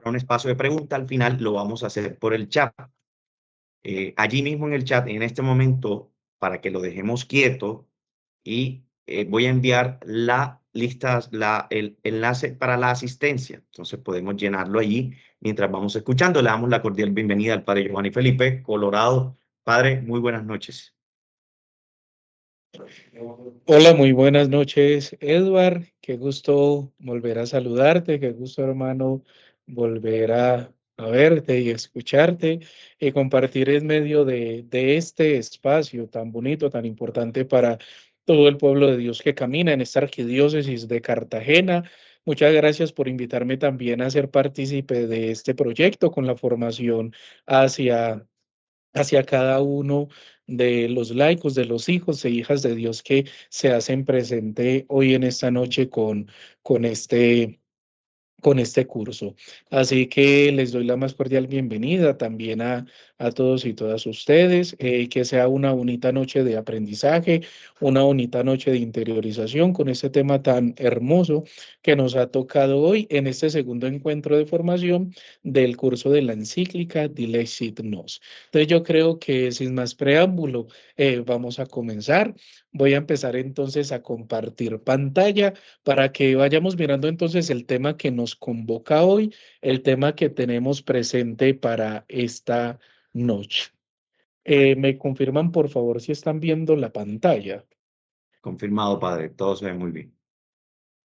un espacio de pregunta. Al final lo vamos a hacer por el chat. Allí mismo en el chat, en este momento, para que lo dejemos quieto, y voy a enviar el enlace para la asistencia. Entonces podemos llenarlo allí mientras vamos escuchando. Le damos la cordial bienvenida al padre Giovanni Felipe, Colorado. Padre, muy buenas noches. Hola, muy buenas noches, Edward. Qué gusto volver a saludarte, qué gusto, hermano, volver a verte y escucharte y compartir en medio de este espacio tan bonito, tan importante para todo el pueblo de Dios que camina en esta arquidiócesis de Cartagena. Muchas gracias por invitarme también a ser partícipe de este proyecto con la formación hacia cada uno de los laicos, de los hijos e hijas de Dios que se hacen presente hoy en esta noche con este curso. Así que les doy la más cordial bienvenida también a todos y todas ustedes, que sea una bonita noche de aprendizaje, una bonita noche de interiorización con este tema tan hermoso que nos ha tocado hoy en este segundo encuentro de formación del curso de la encíclica Dilexit Nos. Entonces yo creo que sin más preámbulo, vamos a comenzar. Voy a empezar entonces a compartir pantalla para que vayamos mirando entonces el tema que nos convoca hoy, el tema que tenemos presente para esta noche. ¿Me confirman, por favor, si están viendo la pantalla? Confirmado, padre. Todo se ve muy bien.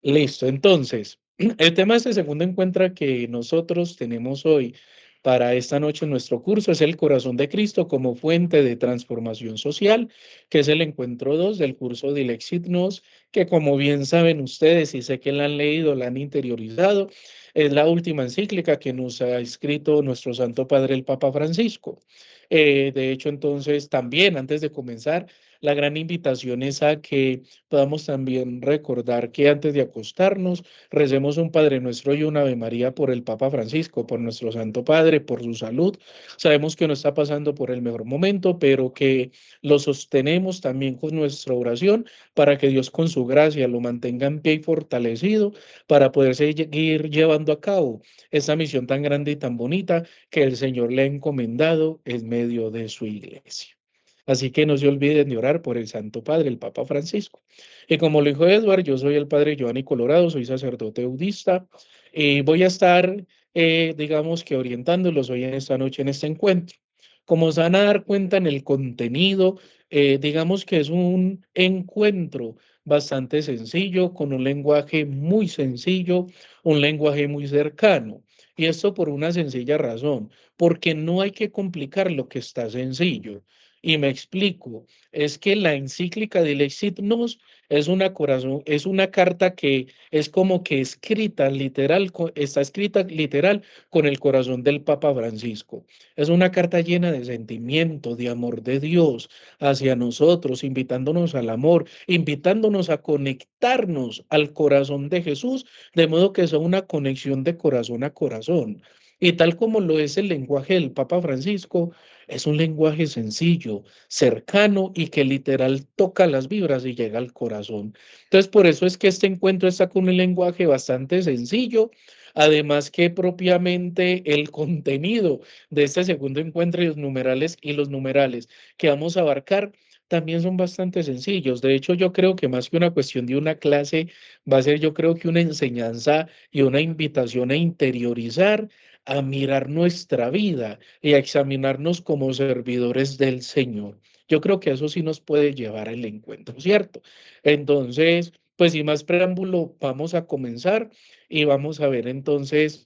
Listo, entonces, el tema de este segundo encuentro que nosotros tenemos hoy para esta noche en nuestro curso es el corazón de Cristo como fuente de transformación social, que es el encuentro 2 del curso Dilexit Nos, que como bien saben ustedes y sé que la han leído, la han interiorizado, es la última encíclica que nos ha escrito nuestro Santo Padre el Papa Francisco. De hecho, entonces, también antes de comenzar, la gran invitación es a que podamos también recordar que antes de acostarnos, recemos un Padre Nuestro y un Ave María por el Papa Francisco, por nuestro Santo Padre, por su salud. Sabemos que no está pasando por el mejor momento, pero que lo sostenemos también con nuestra oración para que Dios con su gracia lo mantenga en pie y fortalecido para poder seguir llevando a cabo esa misión tan grande y tan bonita que el Señor le ha encomendado en medio de su iglesia. Así que no se olviden de orar por el Santo Padre, el Papa Francisco. Y como lo dijo Edward, yo soy el Padre Giovanni Colorado, soy sacerdote budista y voy a estar, digamos que orientándolos hoy en esta noche en este encuentro. Como se van a dar cuenta en el contenido, digamos que es un encuentro bastante sencillo, con un lenguaje muy sencillo, un lenguaje muy cercano. Y esto por una sencilla razón, porque no hay que complicar lo que está sencillo. Y me explico, es que la encíclica de Lexit Nos es una carta que es como que escrita literal, está escrita literal con el corazón del Papa Francisco. Es una carta llena de sentimiento, de amor de Dios hacia nosotros, invitándonos al amor, invitándonos a conectarnos al corazón de Jesús, de modo que sea una conexión de corazón a corazón. Y tal como lo es el lenguaje del Papa Francisco, es un lenguaje sencillo, cercano y que literal toca las vibras y llega al corazón. Entonces, por eso es que este encuentro está con un lenguaje bastante sencillo, además que propiamente el contenido de este segundo encuentro y los numerales que vamos a abarcar también son bastante sencillos. De hecho, yo creo que más que una cuestión de una clase, va a ser yo creo que una enseñanza y una invitación a interiorizar, a mirar nuestra vida y a examinarnos como servidores del Señor. Yo creo que eso sí nos puede llevar al encuentro, ¿cierto? Entonces, pues sin más preámbulo, vamos a comenzar y vamos a ver entonces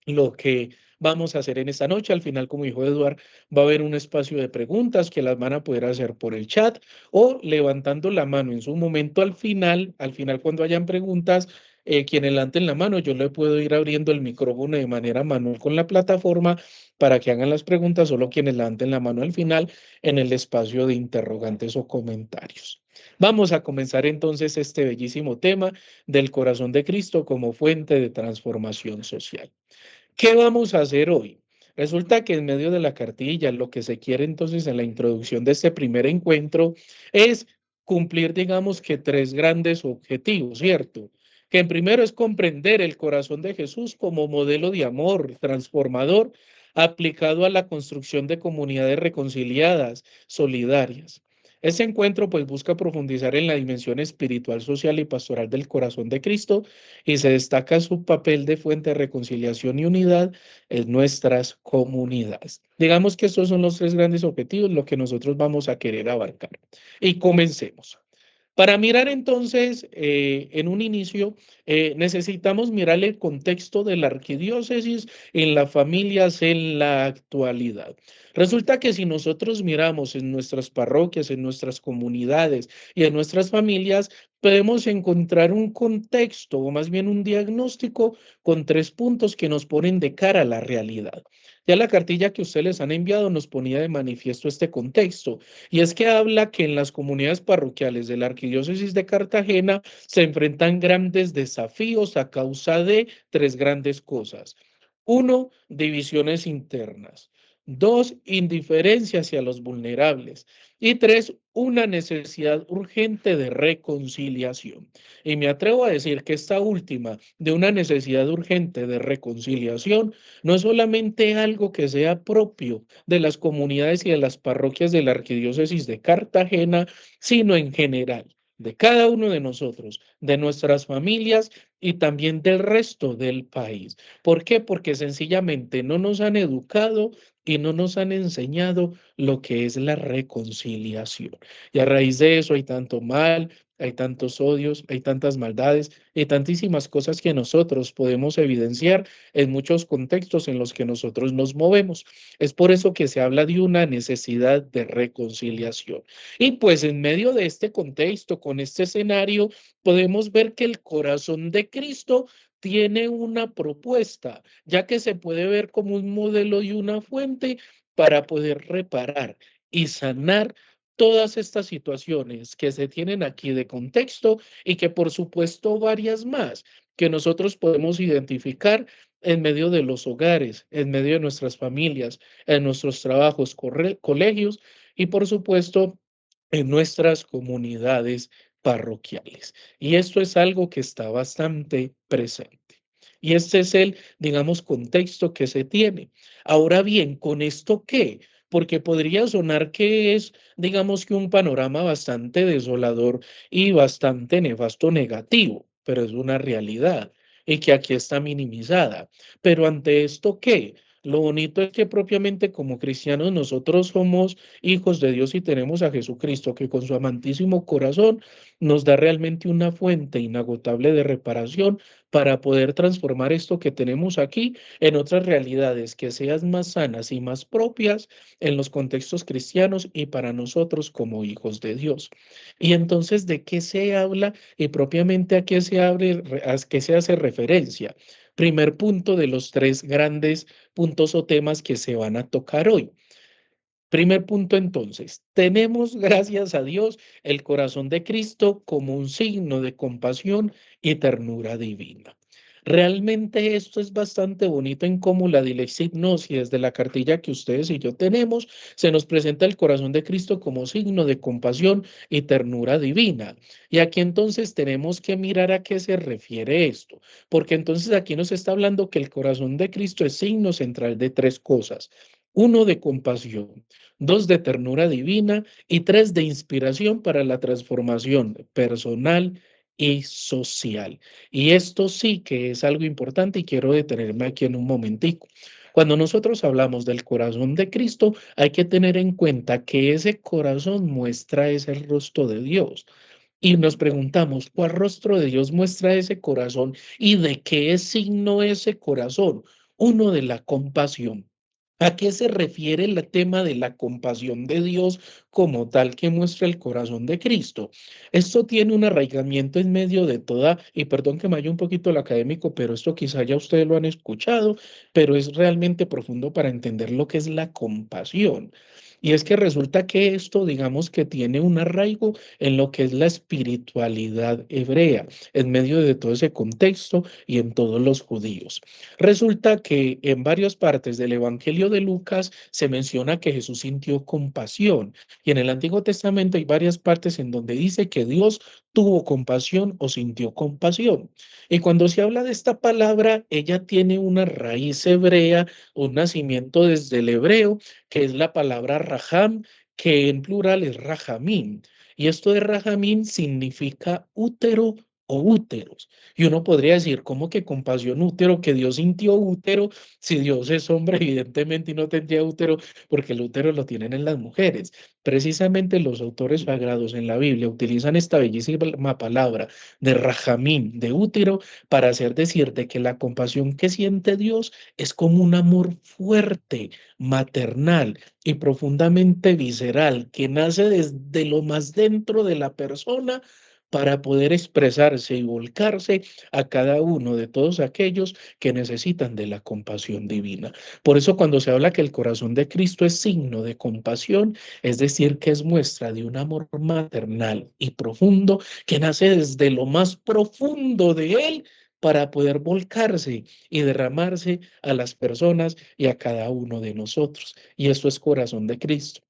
lo que vamos a hacer en esta noche. Al final, como dijo Eduard, va a haber un espacio de preguntas que las van a poder hacer por el chat o levantando la mano en su momento al final cuando hayan preguntas, quienes levanten la mano, yo le puedo ir abriendo el micrófono de manera manual con la plataforma para que hagan las preguntas, solo quienes levanten la mano al final en el espacio de interrogantes o comentarios. Vamos a comenzar entonces este bellísimo tema del corazón de Cristo como fuente de transformación social. ¿Qué vamos a hacer hoy? Resulta que en medio de la cartilla, lo que se quiere entonces en la introducción de este primer encuentro es cumplir, digamos que tres grandes objetivos, ¿cierto? que en primero es comprender el corazón de Jesús como modelo de amor transformador aplicado a la construcción de comunidades reconciliadas, solidarias. Ese encuentro pues busca profundizar en la dimensión espiritual, social y pastoral del corazón de Cristo y se destaca su papel de fuente de reconciliación y unidad en nuestras comunidades. Digamos que estos son los tres grandes objetivos, lo que nosotros vamos a querer abarcar. Y comencemos. Para mirar entonces, en un inicio, necesitamos mirar el contexto de la arquidiócesis en las familias en la actualidad. Resulta que si nosotros miramos en nuestras parroquias, en nuestras comunidades y en nuestras familias, podemos encontrar un contexto o más bien un diagnóstico con tres puntos que nos ponen de cara a la realidad. Ya la cartilla que ustedes les han enviado nos ponía de manifiesto este contexto. Y es que habla que en las comunidades parroquiales de la Arquidiócesis de Cartagena se enfrentan grandes desafíos a causa de tres grandes cosas. Uno, divisiones internas. Dos, indiferencia hacia los vulnerables. Y tres, una necesidad urgente de reconciliación. Y me atrevo a decir que esta última, de una necesidad urgente de reconciliación, no es solamente algo que sea propio de las comunidades y de las parroquias de la Arquidiócesis de Cartagena, sino en general, de cada uno de nosotros, de nuestras familias y también del resto del país. ¿Por qué? Porque sencillamente no nos han educado y no nos han enseñado lo que es la reconciliación. Y a raíz de eso hay tanto mal, hay tantos odios, hay tantas maldades y tantísimas cosas que nosotros podemos evidenciar en muchos contextos en los que nosotros nos movemos. Es por eso que se habla de una necesidad de reconciliación. Y pues en medio de este contexto, con este escenario, podemos ver que el corazón de Cristo tiene una propuesta, ya que se puede ver como un modelo y una fuente para poder reparar y sanar todas estas situaciones que se tienen aquí de contexto y que por supuesto varias más que nosotros podemos identificar en medio de los hogares, en medio de nuestras familias, en nuestros trabajos, colegios y por supuesto en nuestras comunidades parroquiales. Y esto es algo que está bastante presente. Y este es el, digamos, contexto que se tiene. Ahora bien, ¿con esto qué? Porque podría sonar que es, digamos, que un panorama bastante desolador y bastante nefasto negativo, pero es una realidad y que aquí está minimizada. Pero ante esto, ¿qué? Lo bonito es que propiamente como cristianos nosotros somos hijos de Dios y tenemos a Jesucristo que con su amantísimo corazón nos da realmente una fuente inagotable de reparación para poder transformar esto que tenemos aquí en otras realidades que sean más sanas y más propias en los contextos cristianos y para nosotros como hijos de Dios. Y entonces, ¿de qué se habla y propiamente a qué se abre, a qué se hace referencia? Primer punto de los tres grandes puntos o temas que se van a tocar hoy. Primer punto entonces, tenemos, gracias a Dios, el corazón de Cristo como un signo de compasión y ternura divina. Realmente esto es bastante bonito en cómo la dilexignosia desde la cartilla que ustedes y yo tenemos, se nos presenta el corazón de Cristo como signo de compasión y ternura divina. Y aquí entonces tenemos que mirar a qué se refiere esto, porque entonces aquí nos está hablando que el corazón de Cristo es signo central de tres cosas. Uno, de compasión. Dos, de ternura divina y tres, de inspiración para la transformación personal y social. Y esto sí que es algo importante y quiero detenerme aquí en un momentico. Cuando nosotros hablamos del corazón de Cristo, hay que tener en cuenta que ese corazón muestra ese rostro de Dios. Y nos preguntamos, ¿cuál rostro de Dios muestra ese corazón y de qué es signo ese corazón? Uno, de la compasión. ¿A qué se refiere el tema de la compasión de Dios como tal que muestra el corazón de Cristo? Esto tiene un arraigamiento en medio de toda, y perdón que me vaya un poquito el académico, pero esto quizá ya ustedes lo han escuchado, pero es realmente profundo para entender lo que es la compasión. Y es que resulta que esto, digamos que tiene un arraigo en lo que es la espiritualidad hebrea, en medio de todo ese contexto y en todos los judíos. Resulta que en varias partes del Evangelio de Lucas se menciona que Jesús sintió compasión. Y en el Antiguo Testamento hay varias partes en donde dice que Dios tuvo compasión o sintió compasión. Y cuando se habla de esta palabra, ella tiene una raíz hebrea, un nacimiento desde el hebreo, que es la palabra raham, que en plural es rahamim. Y esto de rahamim significa útero o úteros. Y uno podría decir, ¿cómo que compasión útero? Que Dios sintió útero, si Dios es hombre, evidentemente, y no tendría útero, porque el útero lo tienen en las mujeres. Precisamente los autores sagrados en la Biblia utilizan esta bellísima palabra de rahamim, de útero, para hacer decir de que la compasión que siente Dios es como un amor fuerte, maternal y profundamente visceral, que nace desde lo más dentro de la persona para poder expresarse y volcarse a cada uno de todos aquellos que necesitan de la compasión divina. Por eso cuando se habla que el corazón de Cristo es signo de compasión, es decir, que es muestra de un amor maternal y profundo que nace desde lo más profundo de Él para poder volcarse y derramarse a las personas y a cada uno de nosotros. Y eso es corazón de Cristo.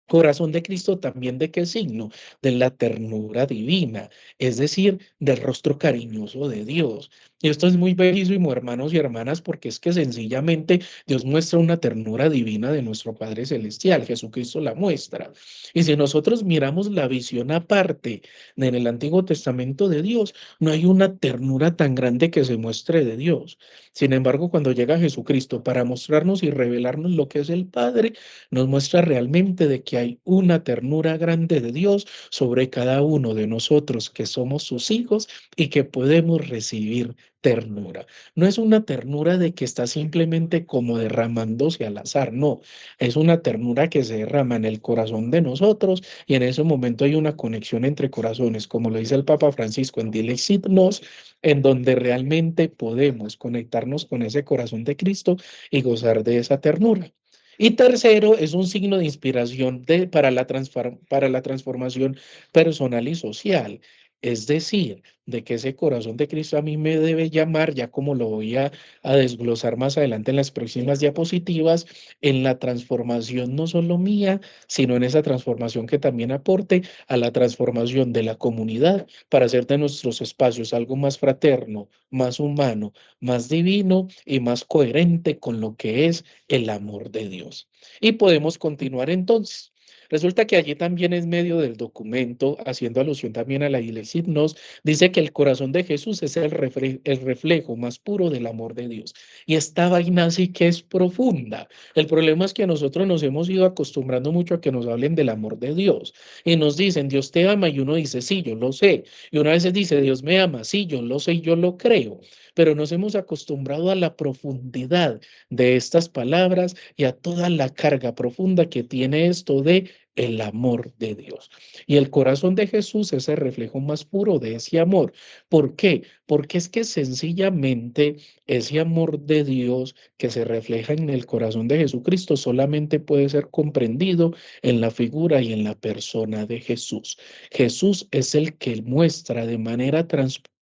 Corazón de Cristo también de qué signo? De la ternura divina, es decir, del rostro cariñoso de Dios. Y esto es muy bellísimo, hermanos y hermanas, porque es que sencillamente Dios muestra una ternura divina de nuestro Padre Celestial, Jesucristo la muestra. Y si nosotros miramos la visión aparte en el Antiguo Testamento de Dios, no hay una ternura tan grande que se muestre de Dios. Sin embargo, cuando llega Jesucristo para mostrarnos y revelarnos lo que es el Padre, nos muestra realmente de que hay una ternura grande de Dios sobre cada uno de nosotros que somos sus hijos y que podemos recibir ternura. No es una ternura de que está simplemente como derramándose al azar, no, es una ternura que se derrama en el corazón de nosotros y en ese momento hay una conexión entre corazones, como lo dice el Papa Francisco en Dilexit Nos, en donde realmente podemos conectarnos con ese corazón de Cristo y gozar de esa ternura. Y tercero, es un signo de inspiración para la transformación personal y social. Es decir, de que ese corazón de Cristo a mí me debe llamar, ya como lo voy a desglosar más adelante en las próximas diapositivas, en la transformación no solo mía, sino en esa transformación que también aporte a la transformación de la comunidad para hacer de nuestros espacios algo más fraterno, más humano, más divino y más coherente con lo que es el amor de Dios. Y podemos continuar entonces. Resulta que allí también en medio del documento, haciendo alusión también a la iglesia Nos, dice que el corazón de Jesús es el reflejo más puro del amor de Dios. Y esta vaina sí que es profunda. El problema es que nosotros nos hemos ido acostumbrando mucho a que nos hablen del amor de Dios. Y nos dicen, Dios te ama, y uno dice, sí, yo lo sé. Y una vez dice, Dios me ama, sí, yo lo sé y yo lo creo. Pero nos hemos acostumbrado a la profundidad de estas palabras y a toda la carga profunda que tiene esto de el amor de Dios. Y el corazón de Jesús es el reflejo más puro de ese amor. ¿Por qué? Porque es que sencillamente ese amor de Dios que se refleja en el corazón de Jesucristo solamente puede ser comprendido en la figura y en la persona de Jesús. Jesús es el que muestra de manera transparente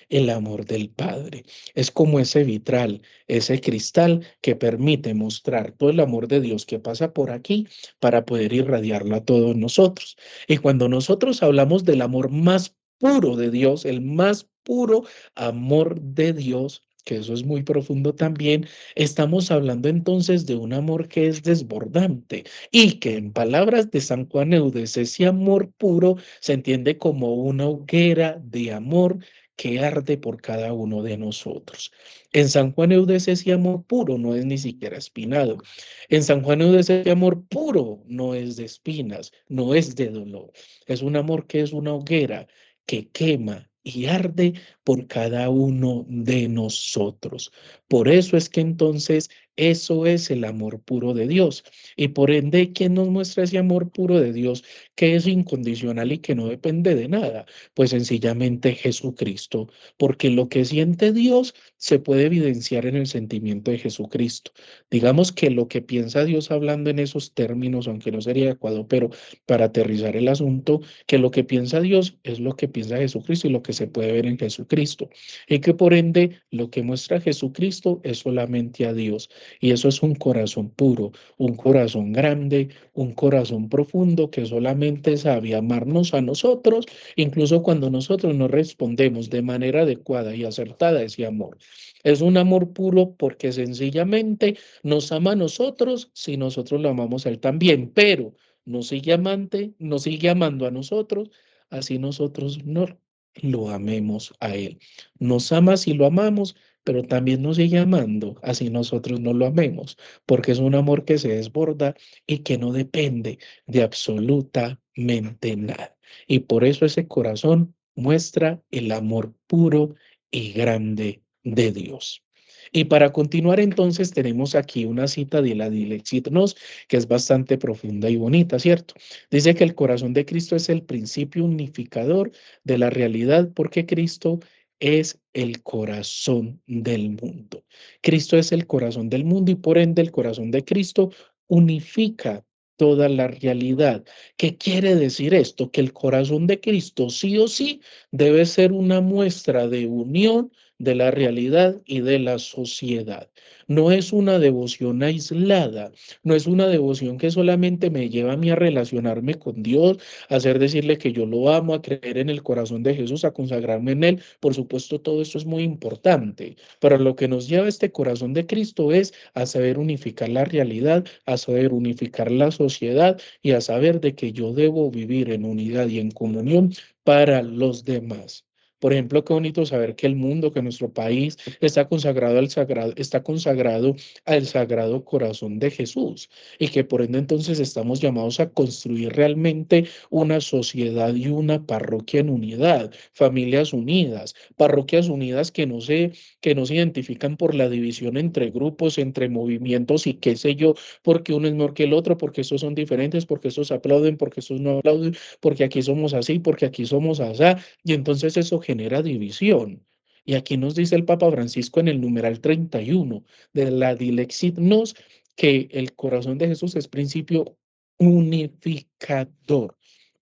el amor del Padre. Es como ese vitral, ese cristal que permite mostrar todo el amor de Dios que pasa por aquí para poder irradiarlo a todos nosotros. Y cuando nosotros hablamos del amor más puro de Dios, el más puro amor de Dios, que eso es muy profundo también, estamos hablando entonces de un amor que es desbordante y que en palabras de San Juan Eudes, ese amor puro se entiende como una hoguera de amor que arde por cada uno de nosotros. En San Juan Eudes ese amor puro no es ni siquiera espinado. En San Juan Eudes ese amor puro no es de espinas, no es de dolor. Es un amor que es una hoguera que quema y arde por cada uno de nosotros. Por eso es que entonces eso es el amor puro de Dios. Y por ende, ¿quién nos muestra ese amor puro de Dios que es incondicional y que no depende de nada? Pues sencillamente Jesucristo, porque lo que siente Dios se puede evidenciar en el sentimiento de Jesucristo. Digamos que lo que piensa Dios hablando en esos términos, aunque no sería adecuado, pero para aterrizar el asunto, que lo que piensa Dios es lo que piensa Jesucristo y lo que se puede ver en Jesucristo. Y que por ende lo que muestra Jesucristo es solamente a Dios. Y eso es un corazón puro, un corazón grande, un corazón profundo que solamente sabe amarnos a nosotros, incluso cuando nosotros no respondemos de manera adecuada y acertada a ese amor. Es un amor puro porque sencillamente nos ama a nosotros si nosotros lo amamos a Él también, pero nos sigue amando a nosotros, así nosotros no lo amemos a Él. Nos ama si lo amamos, pero también nos sigue amando, así nosotros no lo amemos, porque es un amor que se desborda y que no depende de absolutamente nada. Y por eso ese corazón muestra el amor puro y grande de Dios. Y para continuar entonces tenemos aquí una cita de la Dilexit Nos, que es bastante profunda y bonita, ¿cierto? Dice que el corazón de Cristo es el principio unificador de la realidad porque Cristo es el corazón del mundo. Cristo es el corazón del mundo y por ende el corazón de Cristo unifica toda la realidad. ¿Qué quiere decir esto? Que el corazón de Cristo sí o sí debe ser una muestra de unión de la realidad y de la sociedad. No es una devoción aislada, no es una devoción que solamente me lleva a mí a relacionarme con Dios, a hacer decirle que yo lo amo, a creer en el corazón de Jesús, a consagrarme en Él. Por supuesto, todo esto es muy importante, pero lo que nos lleva a este corazón de Cristo es a saber unificar la realidad, a saber unificar la sociedad y a saber de que yo debo vivir en unidad y en comunión para los demás. Por ejemplo, qué bonito saber que el mundo, que nuestro país está consagrado al sagrado corazón de Jesús y que por ende entonces estamos llamados a construir realmente una sociedad y una parroquia en unidad, familias unidas, parroquias unidas que no se identifican por la división entre grupos, entre movimientos y qué sé yo, porque uno es mejor que el otro, porque estos son diferentes, porque estos aplauden, porque estos no aplauden, porque aquí somos así, porque aquí somos así, y entonces eso genera división. Y aquí nos dice el Papa Francisco en el numeral 31 de la Dilexit Nos que el corazón de Jesús es principio unificador,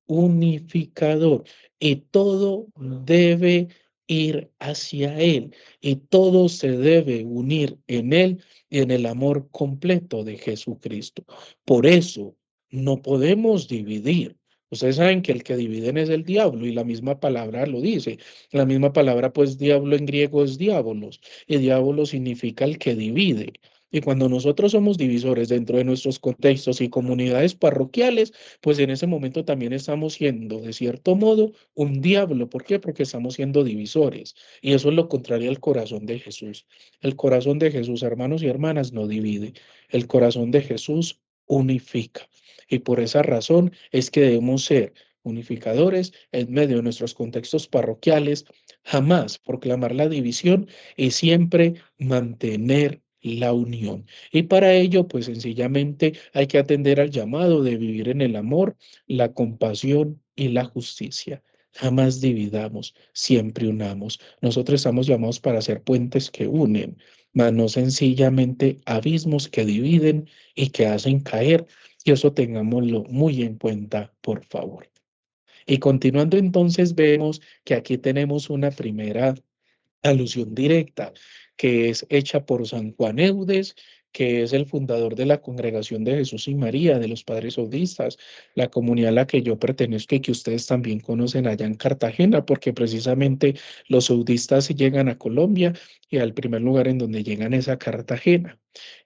unificador, y todo debe ir hacia Él, y todo se debe unir en Él y en el amor completo de Jesucristo. Por eso no podemos dividir. Ustedes saben que el que dividen es el diablo y la misma palabra lo dice. La misma palabra, pues diablo en griego es diabolos y diablo significa el que divide. Y cuando nosotros somos divisores dentro de nuestros contextos y comunidades parroquiales, pues en ese momento también estamos siendo, de cierto modo, un diablo. ¿Por qué? Porque estamos siendo divisores. Y eso es lo contrario al corazón de Jesús. El corazón de Jesús, hermanos y hermanas, no divide. El corazón de Jesús unifica. Y por esa razón es que debemos ser unificadores en medio de nuestros contextos parroquiales, jamás proclamar la división y siempre mantener la unión. Y para ello, pues sencillamente hay que atender al llamado de vivir en el amor, la compasión y la justicia. Jamás dividamos, siempre unamos. Nosotros estamos llamados para ser puentes que unen, mas no sencillamente abismos que dividen y que hacen caer. Y eso tengámoslo muy en cuenta, por favor. Y continuando entonces, vemos que aquí tenemos una primera alusión directa, que es hecha por San Juan Eudes, que es el fundador de la Congregación de Jesús y María, de los Padres Audistas, la comunidad a la que yo pertenezco y que ustedes también conocen allá en Cartagena, porque precisamente los audistas llegan a Colombia y al primer lugar en donde llegan es a Cartagena.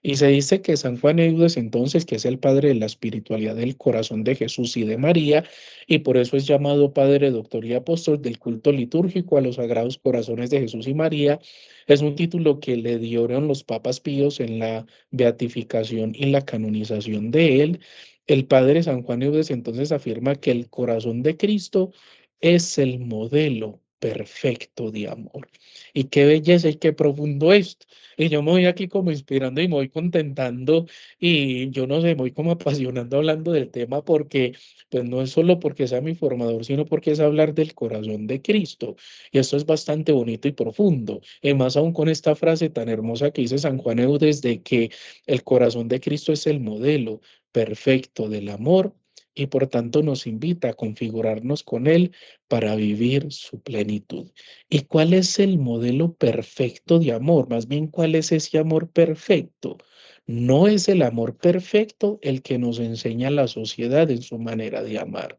Y se dice que San Juan Eudes entonces, que es el padre de la espiritualidad del corazón de Jesús y de María, y por eso es llamado Padre, Doctor y Apóstol del culto litúrgico a los sagrados corazones de Jesús y María. Es un título que le dieron los papas píos en la beatificación y la canonización de él. El Padre San Juan Eudes entonces afirma que el corazón de Cristo es el modelo perfecto de amor. Y qué belleza y qué profundo esto. Y yo me voy aquí como inspirando y me voy contentando y yo no sé, me voy como apasionando hablando del tema porque pues no es solo porque sea mi formador, sino porque es hablar del corazón de Cristo. Y esto es bastante bonito y profundo. Y más aún con esta frase tan hermosa que dice San Juan Eudes de que el corazón de Cristo es el modelo perfecto del amor y por tanto nos invita a configurarnos con Él para vivir su plenitud. ¿Y cuál es el modelo perfecto de amor? Más bien, ¿cuál es ese amor perfecto? No es el amor perfecto el que nos enseña la sociedad en su manera de amar.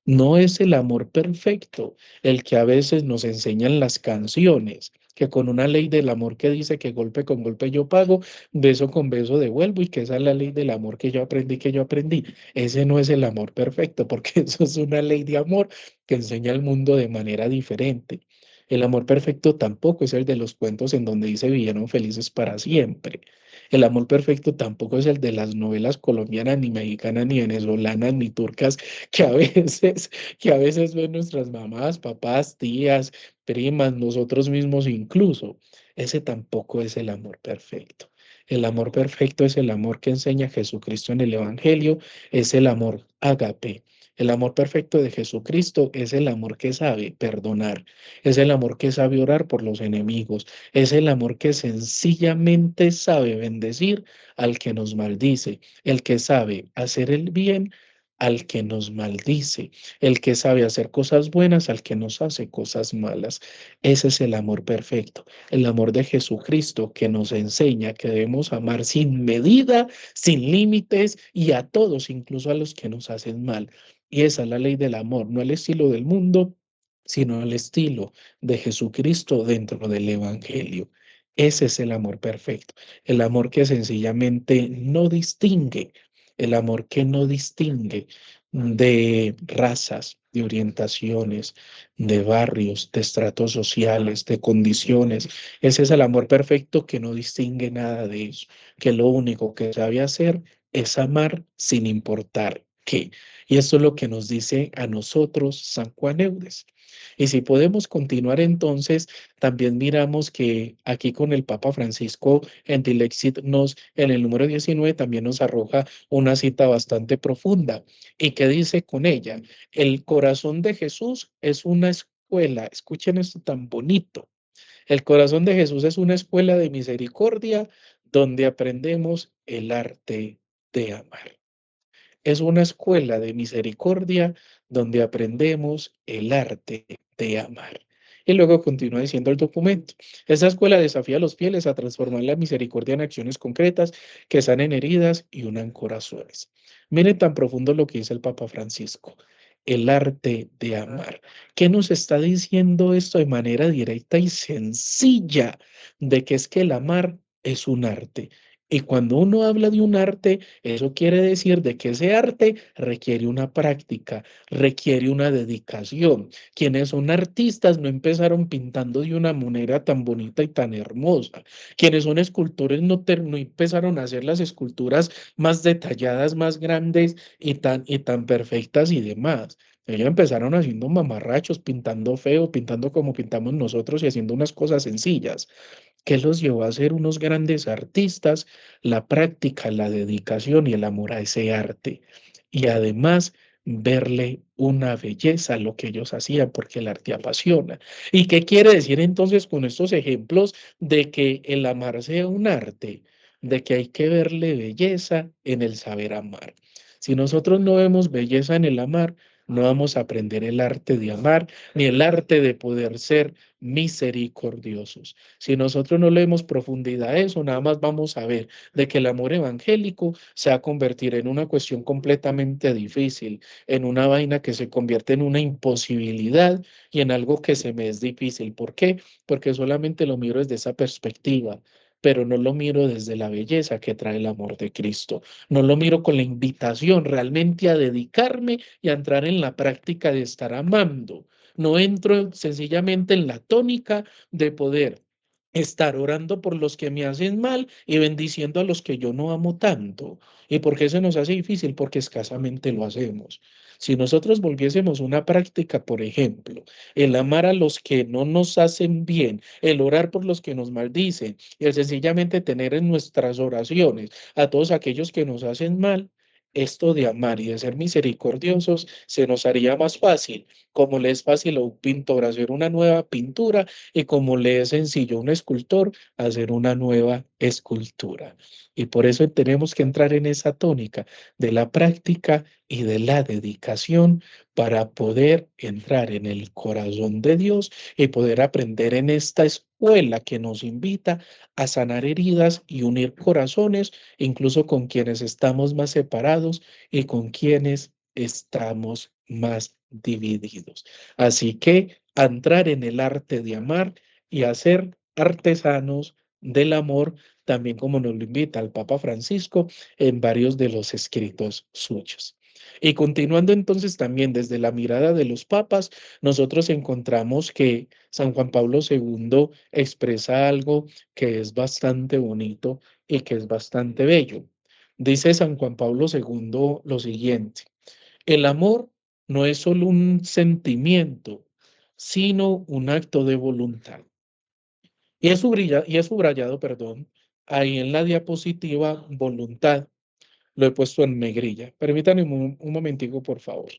No es el amor perfecto el que a veces nos enseñan las canciones, que con una ley del amor que dice que golpe con golpe yo pago, beso con beso devuelvo y que esa es la ley del amor que yo aprendí. Ese no es el amor perfecto, porque eso es una ley de amor que enseña al mundo de manera diferente. El amor perfecto tampoco es el de los cuentos en donde dice vivieron felices para siempre. El amor perfecto tampoco es el de las novelas colombianas, ni mexicanas, ni venezolanas, ni turcas que a veces ven nuestras mamás, papás, tías, primas, nosotros mismos incluso. Ese tampoco es el amor perfecto. El amor perfecto es el amor que enseña Jesucristo en el Evangelio, es el amor ágape. El amor perfecto de Jesucristo es el amor que sabe perdonar, es el amor que sabe orar por los enemigos, es el amor que sencillamente sabe bendecir al que nos maldice, el que sabe hacer el bien al que nos maldice, el que sabe hacer cosas buenas al que nos hace cosas malas. Ese es el amor perfecto, el amor de Jesucristo que nos enseña que debemos amar sin medida, sin límites y a todos, incluso a los que nos hacen mal. Y esa es la ley del amor, no el estilo del mundo, sino el estilo de Jesucristo dentro del Evangelio. Ese es el amor perfecto, el amor que sencillamente no distingue, el amor que no distingue de razas, de orientaciones, de barrios, de estratos sociales, de condiciones. Ese es el amor perfecto que no distingue nada de eso, que lo único que sabe hacer es amar sin importar qué. Y esto es lo que nos dice a nosotros San Juan Eudes. Y si podemos continuar entonces, también miramos que aquí con el Papa Francisco en Dilexit nos, en el número 19 también nos arroja una cita bastante profunda y que dice con ella, el corazón de Jesús es una escuela, escuchen esto tan bonito, el corazón de Jesús es una escuela de misericordia donde aprendemos el arte de amar. Es una escuela de misericordia donde aprendemos el arte de amar. Y luego continúa diciendo el documento. Esa escuela desafía a los fieles a transformar la misericordia en acciones concretas que sanen heridas y unan corazones. Miren tan profundo lo que dice el Papa Francisco. El arte de amar. ¿Qué nos está diciendo esto de manera directa y sencilla? De que es que el amar es un arte. Y cuando uno habla de un arte, eso quiere decir de que ese arte requiere una práctica, requiere una dedicación. Quienes son artistas no empezaron pintando de una manera tan bonita y tan hermosa. Quienes son escultores no empezaron a hacer las esculturas más detalladas, más grandes y tan perfectas y demás. Ellos empezaron haciendo mamarrachos, pintando feo, pintando como pintamos nosotros y haciendo unas cosas sencillas. ¿Qué los llevó a ser unos grandes artistas? La práctica, la dedicación y el amor a ese arte. Y además verle una belleza a lo que ellos hacían, porque el arte apasiona. ¿Y qué quiere decir entonces con estos ejemplos de que el amar sea un arte? De que hay que verle belleza en el saber amar. Si nosotros no vemos belleza en el amar, no vamos a aprender el arte de amar, ni el arte de poder ser misericordiosos. Si nosotros no leemos profundidad a eso, nada más vamos a ver de que el amor evangélico se va a convertir en una cuestión completamente difícil, en una vaina que se convierte en una imposibilidad y en algo que se me es difícil. ¿Por qué? Porque solamente lo miro desde esa perspectiva, pero no lo miro desde la belleza que trae el amor de Cristo. No lo miro con la invitación realmente a dedicarme y a entrar en la práctica de estar amando. No entro sencillamente en la tónica de poder estar orando por los que me hacen mal y bendiciendo a los que yo no amo tanto. ¿Y por qué se nos hace difícil? Porque escasamente lo hacemos. Si nosotros volviésemos una práctica, por ejemplo, el amar a los que no nos hacen bien, el orar por los que nos maldicen, y el sencillamente tener en nuestras oraciones a todos aquellos que nos hacen mal, esto de amar y de ser misericordiosos se nos haría más fácil, como le es fácil a un pintor hacer una nueva pintura y como le es sencillo a un escultor hacer una nueva escultura. Y por eso tenemos que entrar en esa tónica de la práctica y de la dedicación para poder entrar en el corazón de Dios y poder aprender en esta escuela que nos invita a sanar heridas y unir corazones, incluso con quienes estamos más separados y con quienes estamos más divididos. Así que a entrar en el arte de amar y a ser artesanos del amor, también como nos lo invita el Papa Francisco en varios de los escritos suyos. Y continuando entonces también desde la mirada de los papas, nosotros encontramos que San Juan Pablo II expresa algo que es bastante bonito y que es bastante bello. Dice San Juan Pablo II lo siguiente: el amor no es solo un sentimiento, sino un acto de voluntad. Y es subrayado, perdón, ahí en la diapositiva voluntad. Lo he puesto en negrilla. Permítanme un momentico, por favor.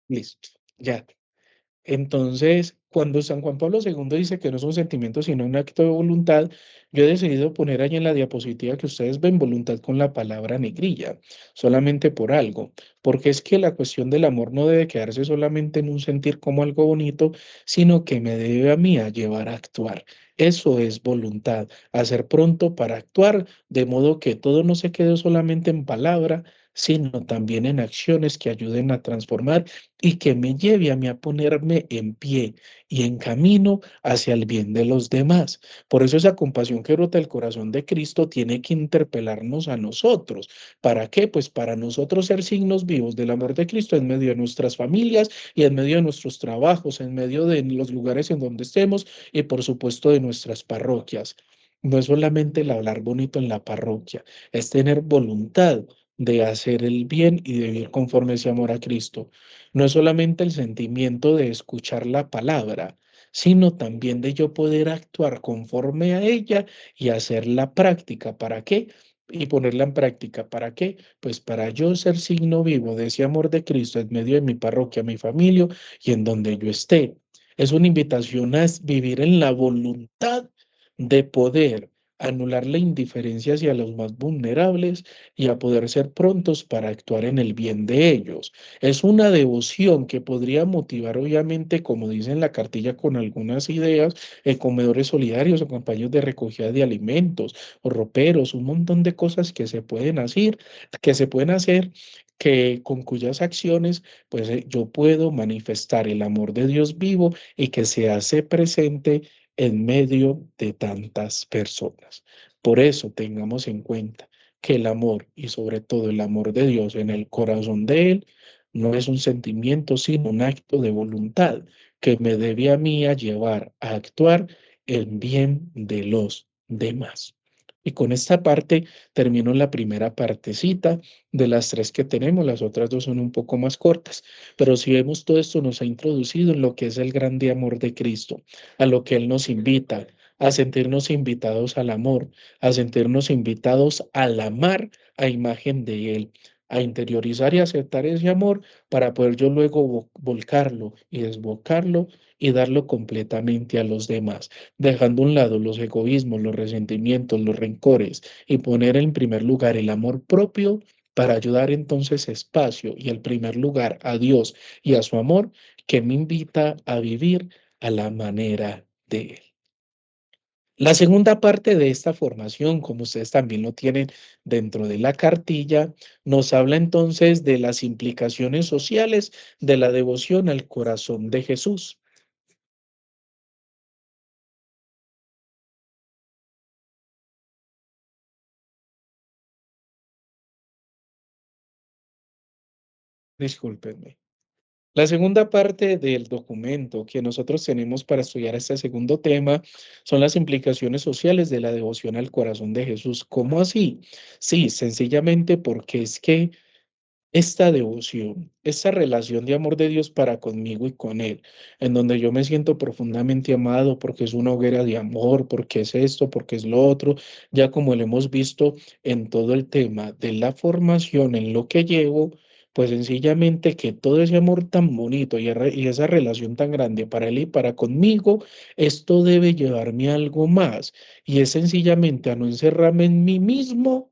Listo, ya. Entonces, cuando San Juan Pablo II dice que no es un sentimiento, sino un acto de voluntad, yo he decidido poner ahí en la diapositiva que ustedes ven voluntad con la palabra negrilla, solamente por algo, porque es que la cuestión del amor no debe quedarse solamente en un sentir como algo bonito, sino que me debe a mí a llevar a actuar. Eso es voluntad, hacer pronto para actuar, de modo que todo no se quede solamente en palabra, sino también en acciones que ayuden a transformar y que me lleve a mí a ponerme en pie y en camino hacia el bien de los demás. Por eso esa compasión que brota del corazón de Cristo tiene que interpelarnos a nosotros. ¿Para qué? Pues para nosotros ser signos vivos del amor de Cristo en medio de nuestras familias y en medio de nuestros trabajos, en medio de los lugares en donde estemos y por supuesto de nuestras parroquias. No es solamente el hablar bonito en la parroquia, es tener voluntad de hacer el bien y de vivir conforme ese amor a Cristo. No es solamente el sentimiento de escuchar la palabra, sino también de yo poder actuar conforme a ella y hacer la práctica. ¿Para qué? Y ponerla en práctica. ¿Para qué? Pues para yo ser signo vivo de ese amor de Cristo en medio de mi parroquia, mi familia y en donde yo esté. Es una invitación a vivir en la voluntad de poder anular la indiferencia hacia los más vulnerables y a poder ser prontos para actuar en el bien de ellos. Es una devoción que podría motivar, obviamente, como dice en la cartilla, con algunas ideas, comedores solidarios o campañas de recogida de alimentos o roperos, un montón de cosas que se pueden hacer, que con cuyas acciones, pues yo puedo manifestar el amor de Dios vivo y que se hace presente en medio de tantas personas. Por eso tengamos en cuenta que el amor y sobre todo el amor de Dios en el corazón de Él no es un sentimiento, sino un acto de voluntad que me debe a mí a llevar a actuar en bien de los demás. Y con esta parte termino la primera partecita de las tres que tenemos, las otras dos son un poco más cortas, pero si vemos todo esto nos ha introducido en lo que es el grande amor de Cristo, a lo que Él nos invita, a sentirnos invitados al amor, a sentirnos invitados al amar a imagen de Él, a interiorizar y aceptar ese amor para poder yo luego volcarlo y desbocarlo y darlo completamente a los demás, dejando a un lado los egoísmos, los resentimientos, los rencores y poner en primer lugar el amor propio para ayudar entonces espacio y el primer lugar a Dios y a su amor que me invita a vivir a la manera de Él. La segunda parte de esta formación, como ustedes también lo tienen dentro de la cartilla, nos habla entonces de las implicaciones sociales de la devoción al corazón de Jesús. discúlpenme. La segunda parte del documento que nosotros tenemos para estudiar este segundo tema son las implicaciones sociales de la devoción al corazón de Jesús. ¿Cómo así? Sí, sencillamente porque es que esta devoción, esta relación de amor de Dios para conmigo y con Él, en donde yo me siento profundamente amado porque es una hoguera de amor, porque es esto, porque es lo otro, ya como lo hemos visto en todo el tema de la formación, en lo que llevo, pues sencillamente que todo ese amor tan bonito y esa relación tan grande para Él y para conmigo, esto debe llevarme a algo más y es sencillamente a no encerrarme en mí mismo,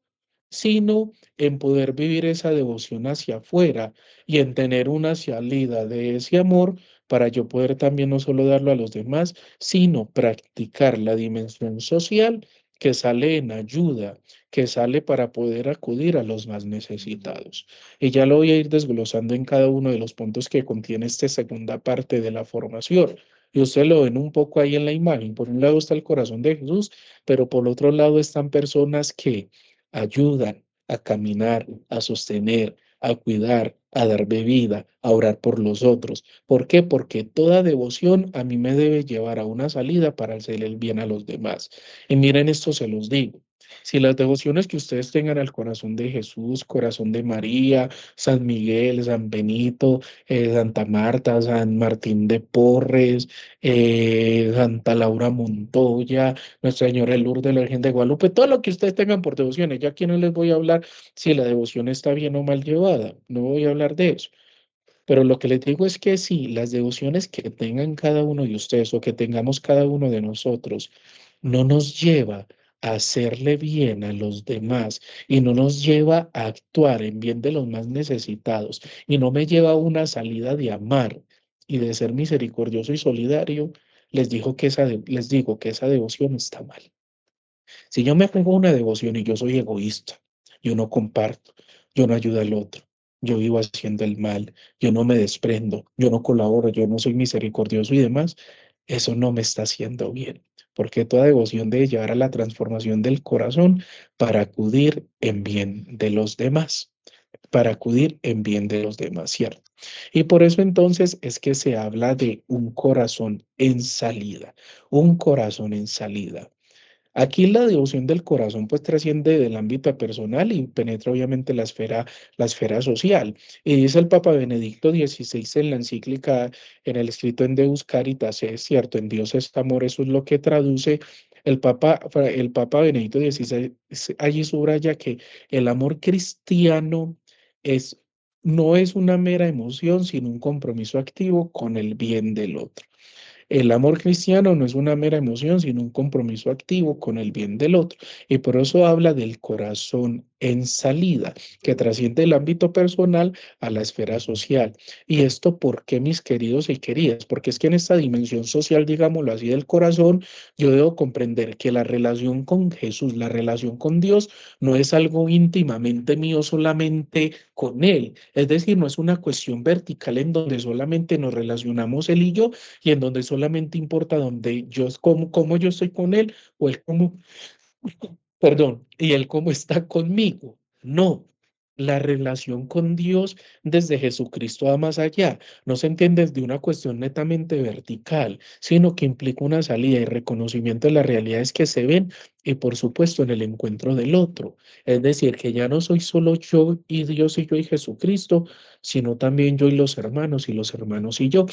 sino en poder vivir esa devoción hacia afuera y en tener una salida de ese amor para yo poder también no solo darlo a los demás, sino practicar la dimensión social que sale en ayuda, que sale para poder acudir a los más necesitados. Y ya lo voy a ir desglosando en cada uno de los puntos que contiene esta segunda parte de la formación. Y usted lo ven un poco ahí en la imagen. Por un lado está el corazón de Jesús, pero por otro lado están personas que ayudan a caminar, a sostener, a cuidar, a dar bebida, a orar por los otros. ¿Por qué? Porque toda devoción a mí me debe llevar a una salida para hacer el bien a los demás. Y miren, esto se los digo. Si las devociones que ustedes tengan al corazón de Jesús, corazón de María, San Miguel, San Benito, Santa Marta, San Martín de Porres, Santa Laura Montoya, Nuestra Señora de Lourdes, la Virgen de Guadalupe, todo lo que ustedes tengan por devociones. Ya aquí no les voy a hablar si la devoción está bien o mal llevada, no voy a hablar de eso. Pero lo que les digo es que si las devociones que tengan cada uno de ustedes o que tengamos cada uno de nosotros no nos lleva a hacerle bien a los demás y no nos lleva a actuar en bien de los más necesitados y no me lleva a una salida de amar y de ser misericordioso y solidario, les digo que esa devoción está mal. Si yo me pongo una devoción y yo soy egoísta, yo no comparto, yo no ayudo al otro, yo vivo haciendo el mal, yo no me desprendo, yo no colaboro, yo no soy misericordioso y demás, eso no me está haciendo bien, porque toda devoción debe llevar a la transformación del corazón para acudir en bien de los demás, para acudir en bien de los demás, ¿cierto? Y por eso entonces es que se habla de un corazón en salida, un corazón en salida. Aquí la devoción del corazón pues trasciende del ámbito personal y penetra obviamente la esfera social. Y dice el Papa Benedicto XVI en la encíclica, en el escrito en Deus Caritas, es cierto, en Dios es amor, eso es lo que traduce el Papa Benedicto XVI, allí subraya que el amor cristiano es, no es una mera emoción, sino un compromiso activo con el bien del otro. El amor cristiano no es una mera emoción, sino un compromiso activo con el bien del otro. Y por eso habla del corazón en salida, que trasciende el ámbito personal a la esfera social. ¿Y esto por qué, mis queridos y queridas? Porque es que en esta dimensión social, digámoslo así, del corazón, yo debo comprender que la relación con Jesús, la relación con Dios, no es algo íntimamente mío solamente con Él. Es decir, no es una cuestión vertical en donde solamente nos relacionamos Él y yo, y en donde solamente importa donde yo, cómo yo estoy con él o él cómo, perdón, y él cómo está conmigo. No, la relación con Dios desde Jesucristo va más allá. No se entiende desde una cuestión netamente vertical, sino que implica una salida y reconocimiento de las realidades que se ven y por supuesto en el encuentro del otro. Es decir, que ya no soy solo yo y Dios y yo y Jesucristo, sino también yo y los hermanos y yo.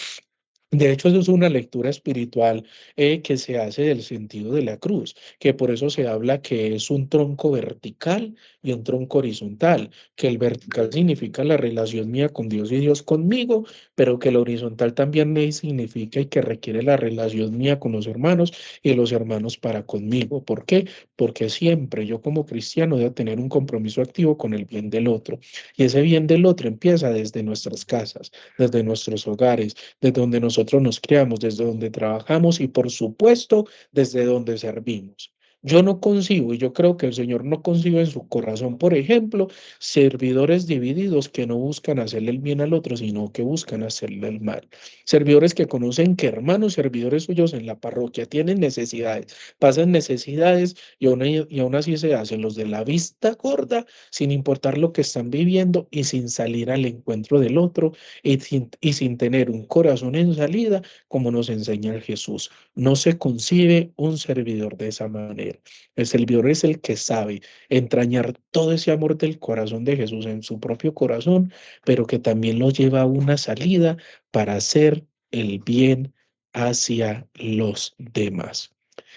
De hecho, eso es una lectura espiritual que se hace del sentido de la cruz, que por eso se habla que es un tronco vertical y un tronco horizontal, que el vertical significa la relación mía con Dios y Dios conmigo, pero que el horizontal también me significa y que requiere la relación mía con los hermanos y los hermanos para conmigo. ¿Por qué? Porque siempre yo como cristiano debo tener un compromiso activo con el bien del otro. Y ese bien del otro empieza desde nuestras casas, desde nuestros hogares desde donde nosotros nos creamos, desde donde trabajamos y por supuesto desde donde servimos. Yo no concibo, y yo creo que el Señor no concibe en su corazón, por ejemplo, servidores divididos que no buscan hacerle el bien al otro, sino que buscan hacerle el mal. Servidores que conocen que hermanos, servidores suyos en la parroquia tienen necesidades, pasan necesidades y aún así se hacen los de la vista gorda, sin importar lo que están viviendo y sin salir al encuentro del otro y sin tener un corazón en salida, como nos enseña el Jesús. No se concibe un servidor de esa manera. El servidor es el que sabe entrañar todo ese amor del corazón de Jesús en su propio corazón, pero que también lo lleva a una salida para hacer el bien hacia los demás.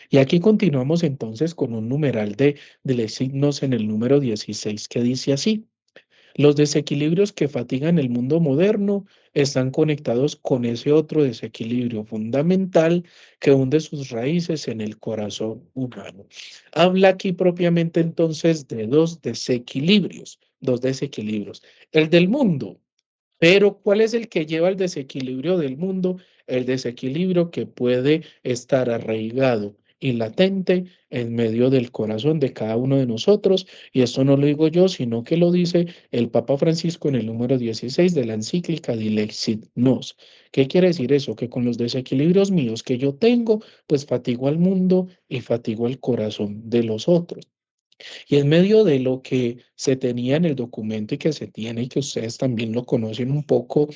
Y aquí continuamos entonces con un numeral de signos en el número 16 que dice así. Los desequilibrios que fatigan el mundo moderno están conectados con ese otro desequilibrio fundamental que hunde sus raíces en el corazón humano. Habla aquí propiamente entonces de dos desequilibrios. El del mundo, pero ¿cuál es el que lleva al desequilibrio del mundo? El desequilibrio que puede estar arraigado y latente en medio del corazón de cada uno de nosotros. Y esto no lo digo yo, sino que lo dice el Papa Francisco en el número 16 de la encíclica Dilexit Nos. ¿Qué quiere decir eso? Que con los desequilibrios míos que yo tengo, pues fatigo al mundo y fatigo el corazón de los otros. Y en medio de lo que se tenía en el documento y que se tiene y que ustedes también lo conocen un poco,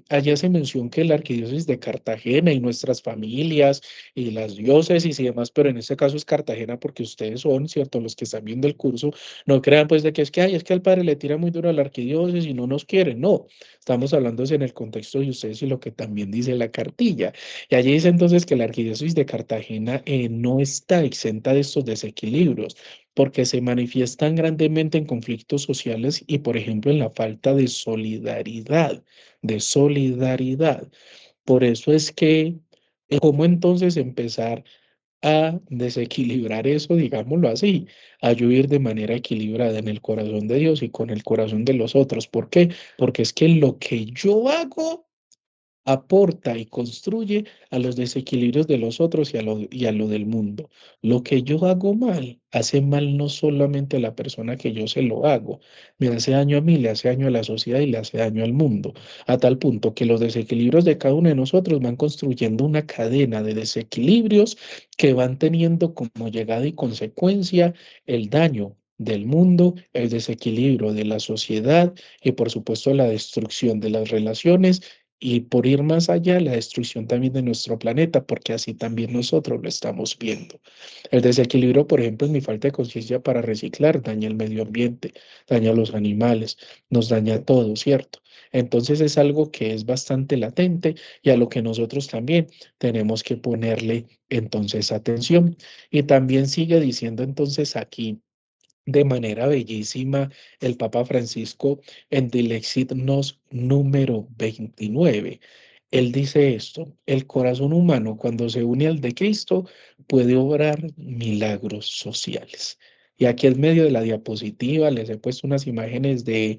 allá se menciona que la arquidiócesis de Cartagena y nuestras familias y las diócesis y demás, pero en este caso es Cartagena porque ustedes son, ¿cierto? Los que están viendo el curso, no crean pues de que es que, ay, es que al padre le tira muy duro a la arquidiócesis y no nos quiere. No, estamos hablando en el contexto de ustedes y lo que también dice la cartilla. Y allí dice entonces que la arquidiócesis de Cartagena no está exenta de estos desequilibrios porque se manifiestan grandemente en conflictos sociales y, por ejemplo, en la falta de solidaridad, de solidaridad. Por eso es que, ¿cómo entonces empezar a desequilibrar eso, digámoslo así, a vivir de manera equilibrada en el corazón de Dios y con el corazón de los otros? ¿Por qué? Porque es que lo que yo hago aporta y construye a los desequilibrios de los otros y a lo del mundo. Lo que yo hago mal, hace mal no solamente a la persona que yo se lo hago, me hace daño a mí, le hace daño a la sociedad y le hace daño al mundo, a tal punto que los desequilibrios de cada uno de nosotros van construyendo una cadena de desequilibrios que van teniendo como llegada y consecuencia el daño del mundo, el desequilibrio de la sociedad y por supuesto la destrucción de las relaciones y por ir más allá, la destrucción también de nuestro planeta, porque así también nosotros lo estamos viendo. El desequilibrio, por ejemplo, en mi falta de conciencia para reciclar, daña el medio ambiente, daña a los animales, nos daña a todos, ¿cierto? Entonces es algo que es bastante latente y a lo que nosotros también tenemos que ponerle entonces atención. Y también sigue diciendo entonces aquí de manera bellísima el Papa Francisco en Dilexit Nos número 29. Él dice esto, el corazón humano cuando se une al de Cristo puede obrar milagros sociales. Y aquí en medio de la diapositiva les he puesto unas imágenes de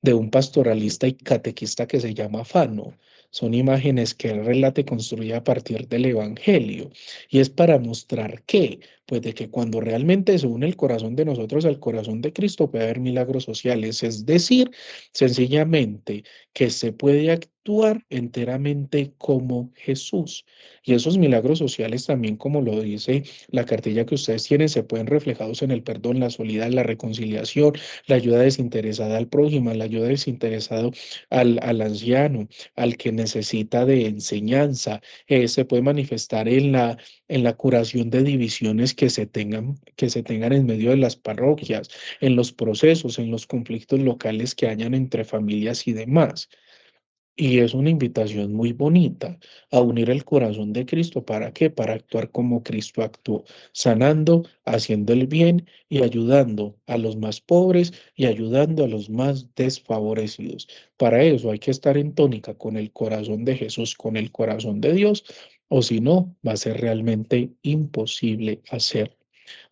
un pastoralista y catequista que se llama Fano. Son imágenes que él relata y construye a partir del Evangelio. Y es para mostrar que pues de que cuando realmente se une el corazón de nosotros al corazón de Cristo puede haber milagros sociales, es decir, sencillamente que se puede actuar enteramente como Jesús. Y esos milagros sociales también, como lo dice la cartilla que ustedes tienen, se pueden reflejados en el perdón, la solidaridad, la reconciliación, la ayuda desinteresada al prójimo, la ayuda desinteresada al anciano, al que necesita de enseñanza. Se puede manifestar en la curación de divisiones que se tengan en medio de las parroquias, en los procesos, en los conflictos locales que hayan entre familias y demás. Y es una invitación muy bonita a unir el corazón de Cristo. ¿Para qué? Para actuar como Cristo actuó, sanando, haciendo el bien y ayudando a los más pobres y ayudando a los más desfavorecidos. Para eso hay que estar en tónica con el corazón de Jesús, con el corazón de Dios, o si no, va a ser realmente imposible hacer.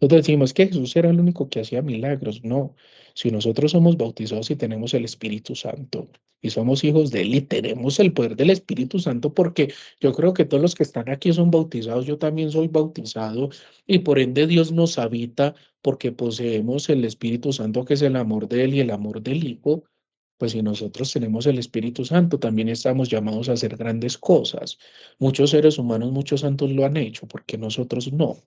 Nosotros decimos que Jesús era el único que hacía milagros. No, si nosotros somos bautizados y tenemos el Espíritu Santo. y somos hijos de Él y tenemos el poder del Espíritu Santo, porque yo creo que todos los que están aquí son bautizados, yo también soy bautizado y por ende Dios nos habita porque poseemos el Espíritu Santo, que es el amor de Él y el amor del Hijo. Pues si nosotros tenemos el Espíritu Santo, también estamos llamados a hacer grandes cosas. Muchos seres humanos, muchos santos lo han hecho, porque nosotros no.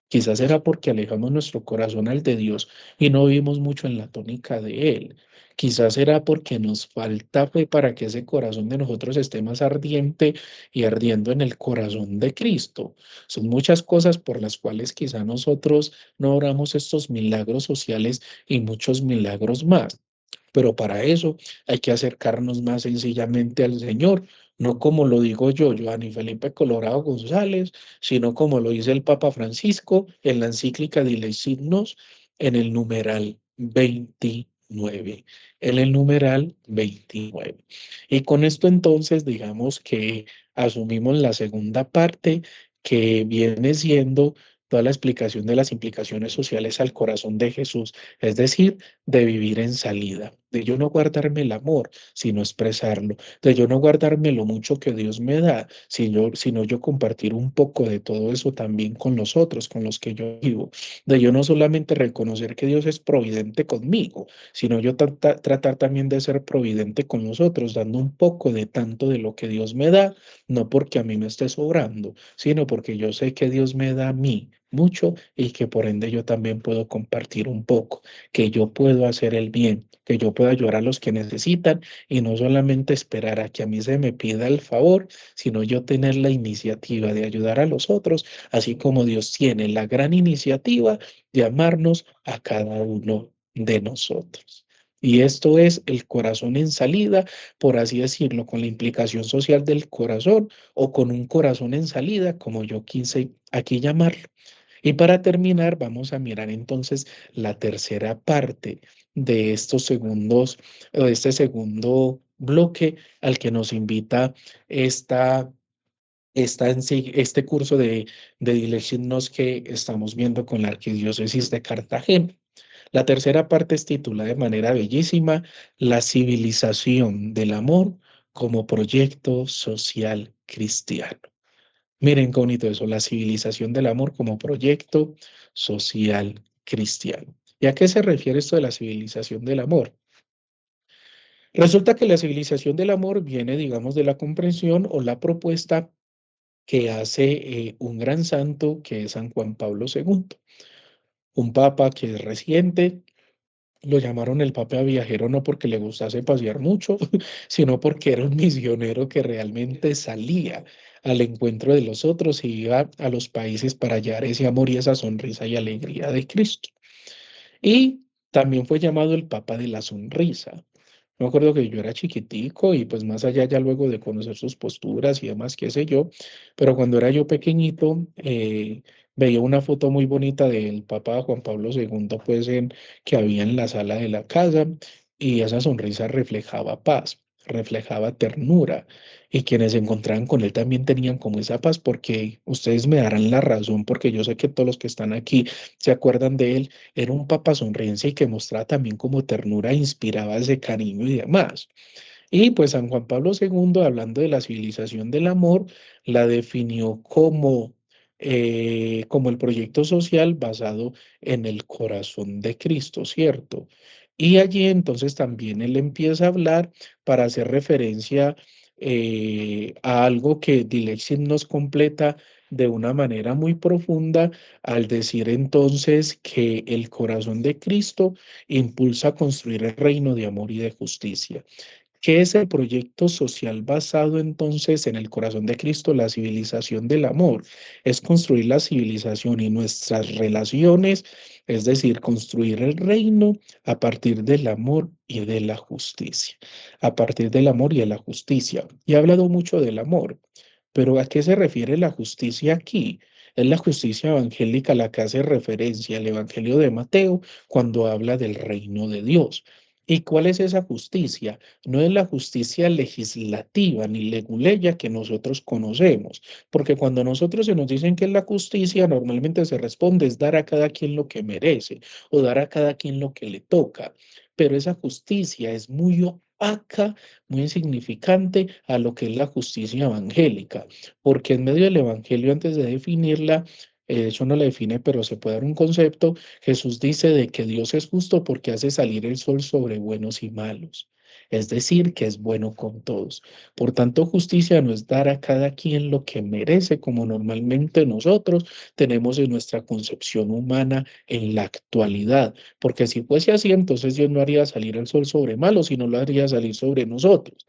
Quizás era porque alejamos nuestro corazón al de Dios y no vivimos mucho en la tónica de Él. Quizás era porque nos falta fe para que ese corazón de nosotros esté más ardiente y ardiendo en el corazón de Cristo. Son muchas cosas por las cuales quizás nosotros no oramos estos milagros sociales y muchos milagros más. Pero para eso hay que acercarnos más sencillamente al Señor, no como lo digo yo, Giovanni Felipe Colorado González, sino como lo dice el Papa Francisco en la encíclica Dile Signos en el numeral 29, en el numeral 29. Y con esto entonces digamos que asumimos la segunda parte que viene siendo toda la explicación de las implicaciones sociales al corazón de Jesús, es decir, de vivir en salida, de yo no guardarme el amor, sino expresarlo, de yo no guardarme lo mucho que Dios me da, sino yo compartir un poco de todo eso también con los otros, con los que yo vivo, de yo no solamente reconocer que Dios es providente conmigo, sino yo tratar también de ser providente con los otros, dando un poco de tanto de lo que Dios me da, no porque a mí me esté sobrando, sino porque yo sé que Dios me da a mí mucho y que por ende yo también puedo compartir un poco, que yo puedo hacer el bien, que yo puedo ayudar a los que necesitan y no solamente esperar a que a mí se me pida el favor, sino yo tener la iniciativa de ayudar a los otros, así como Dios tiene la gran iniciativa de amarnos a cada uno de nosotros. Y esto es el corazón en salida, por así decirlo, con la implicación social del corazón o con un corazón en salida, como yo quise aquí llamarlo. Y para terminar, vamos a mirar entonces la tercera parte de estos segundos, o de este segundo bloque al que nos invita esta, este curso de Dilecciones que estamos viendo con la Arquidiócesis de Cartagena. La tercera parte es titulada de manera bellísima La civilización del amor como proyecto social cristiano. Miren qué bonito eso, la civilización del amor como proyecto social cristiano. ¿Y a qué se refiere esto de la civilización del amor? Resulta que la civilización del amor viene, digamos, de la comprensión o la propuesta que hace un gran santo que es San Juan Pablo II, un papa que es reciente. Lo llamaron el Papa Viajero no porque le gustase pasear mucho, sino porque era un misionero que realmente salía al encuentro de los otros y iba a los países para hallar ese amor y esa sonrisa y alegría de Cristo. Y también fue llamado el Papa de la Sonrisa. Me acuerdo que yo era chiquitico y pues más allá ya luego de conocer sus posturas y demás, qué sé yo, pero cuando era yo pequeñito veía una foto muy bonita del Papa Juan Pablo II pues que había en la sala de la casa y esa sonrisa reflejaba paz, reflejaba ternura y quienes se encontraban con él también tenían como esa paz porque ustedes me darán la razón porque yo sé que todos los que están aquí se acuerdan de él. Era un papa sonriente y que mostraba también como ternura, inspiraba ese cariño y demás. Y pues San Juan Pablo II, hablando de la civilización del amor, la definió como el proyecto social basado en el corazón de Cristo, ¿cierto? Y allí entonces también él empieza a hablar para hacer referencia a algo que Dilexit nos completa de una manera muy profunda al decir entonces que el corazón de Cristo impulsa a construir el reino de amor y de justicia. ¿Qué es el proyecto social basado entonces en el corazón de Cristo, la civilización del amor? Es construir la civilización y nuestras relaciones, es decir, construir el reino a partir del amor y de la justicia, a partir del amor y de la justicia. Y he hablado mucho del amor, pero ¿a qué se refiere la justicia aquí? Es la justicia evangélica la que hace referencia al Evangelio de Mateo cuando habla del reino de Dios. ¿Y cuál es esa justicia? No es la justicia legislativa ni leguleya que nosotros conocemos, porque cuando nosotros se nos dicen que es la justicia, normalmente se responde es dar a cada quien lo que merece o dar a cada quien lo que le toca, pero esa justicia es muy acá muy insignificante a lo que es la justicia evangélica, porque en medio del evangelio, antes de definirla, de hecho no la define, pero se puede dar un concepto. Jesús dice de que Dios es justo porque hace salir el sol sobre buenos y malos. Es decir, que es bueno con todos. Por tanto, justicia no es dar a cada quien lo que merece, como normalmente nosotros tenemos en nuestra concepción humana en la actualidad. Porque si fuese así, entonces Dios no haría salir el sol sobre malos, sino lo haría salir sobre nosotros.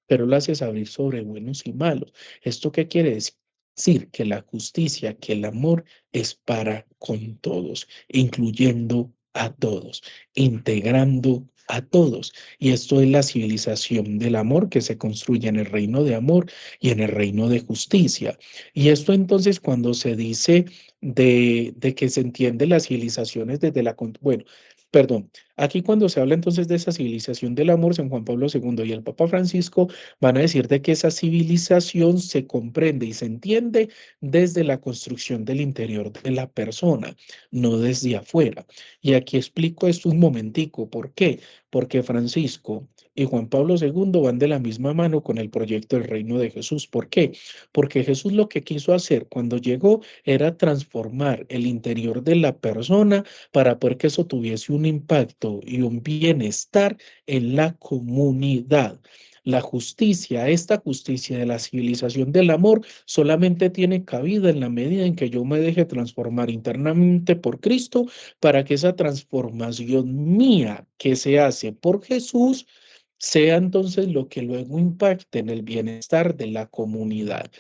Pero lo hace salir sobre buenos y malos. ¿Esto qué quiere decir? Decir que la justicia, que el amor es para con todos, incluyendo a todos, integrando a todos. Y esto es la civilización del amor que se construye en el reino de amor y en el reino de justicia. Y esto entonces cuando se dice de que se entiende las civilizaciones desde la... Bueno, perdón, aquí cuando se habla entonces de esa civilización del amor, San Juan Pablo II y el Papa Francisco van a decir de que esa civilización se comprende y se entiende desde la construcción del interior de la persona, no desde afuera. Y aquí explico esto un momentico. ¿Por qué? Porque Francisco y Juan Pablo II van de la misma mano con el proyecto del reino de Jesús. ¿Por qué? Porque Jesús lo que quiso hacer cuando llegó era transformar el interior de la persona para poder que eso tuviese un impacto y un bienestar en la comunidad. La justicia, esta justicia de la civilización del amor, solamente tiene cabida en la medida en que yo me deje transformar internamente por Cristo para que esa transformación mía que se hace por Jesús sea entonces lo que luego impacte en el bienestar de la comunidad.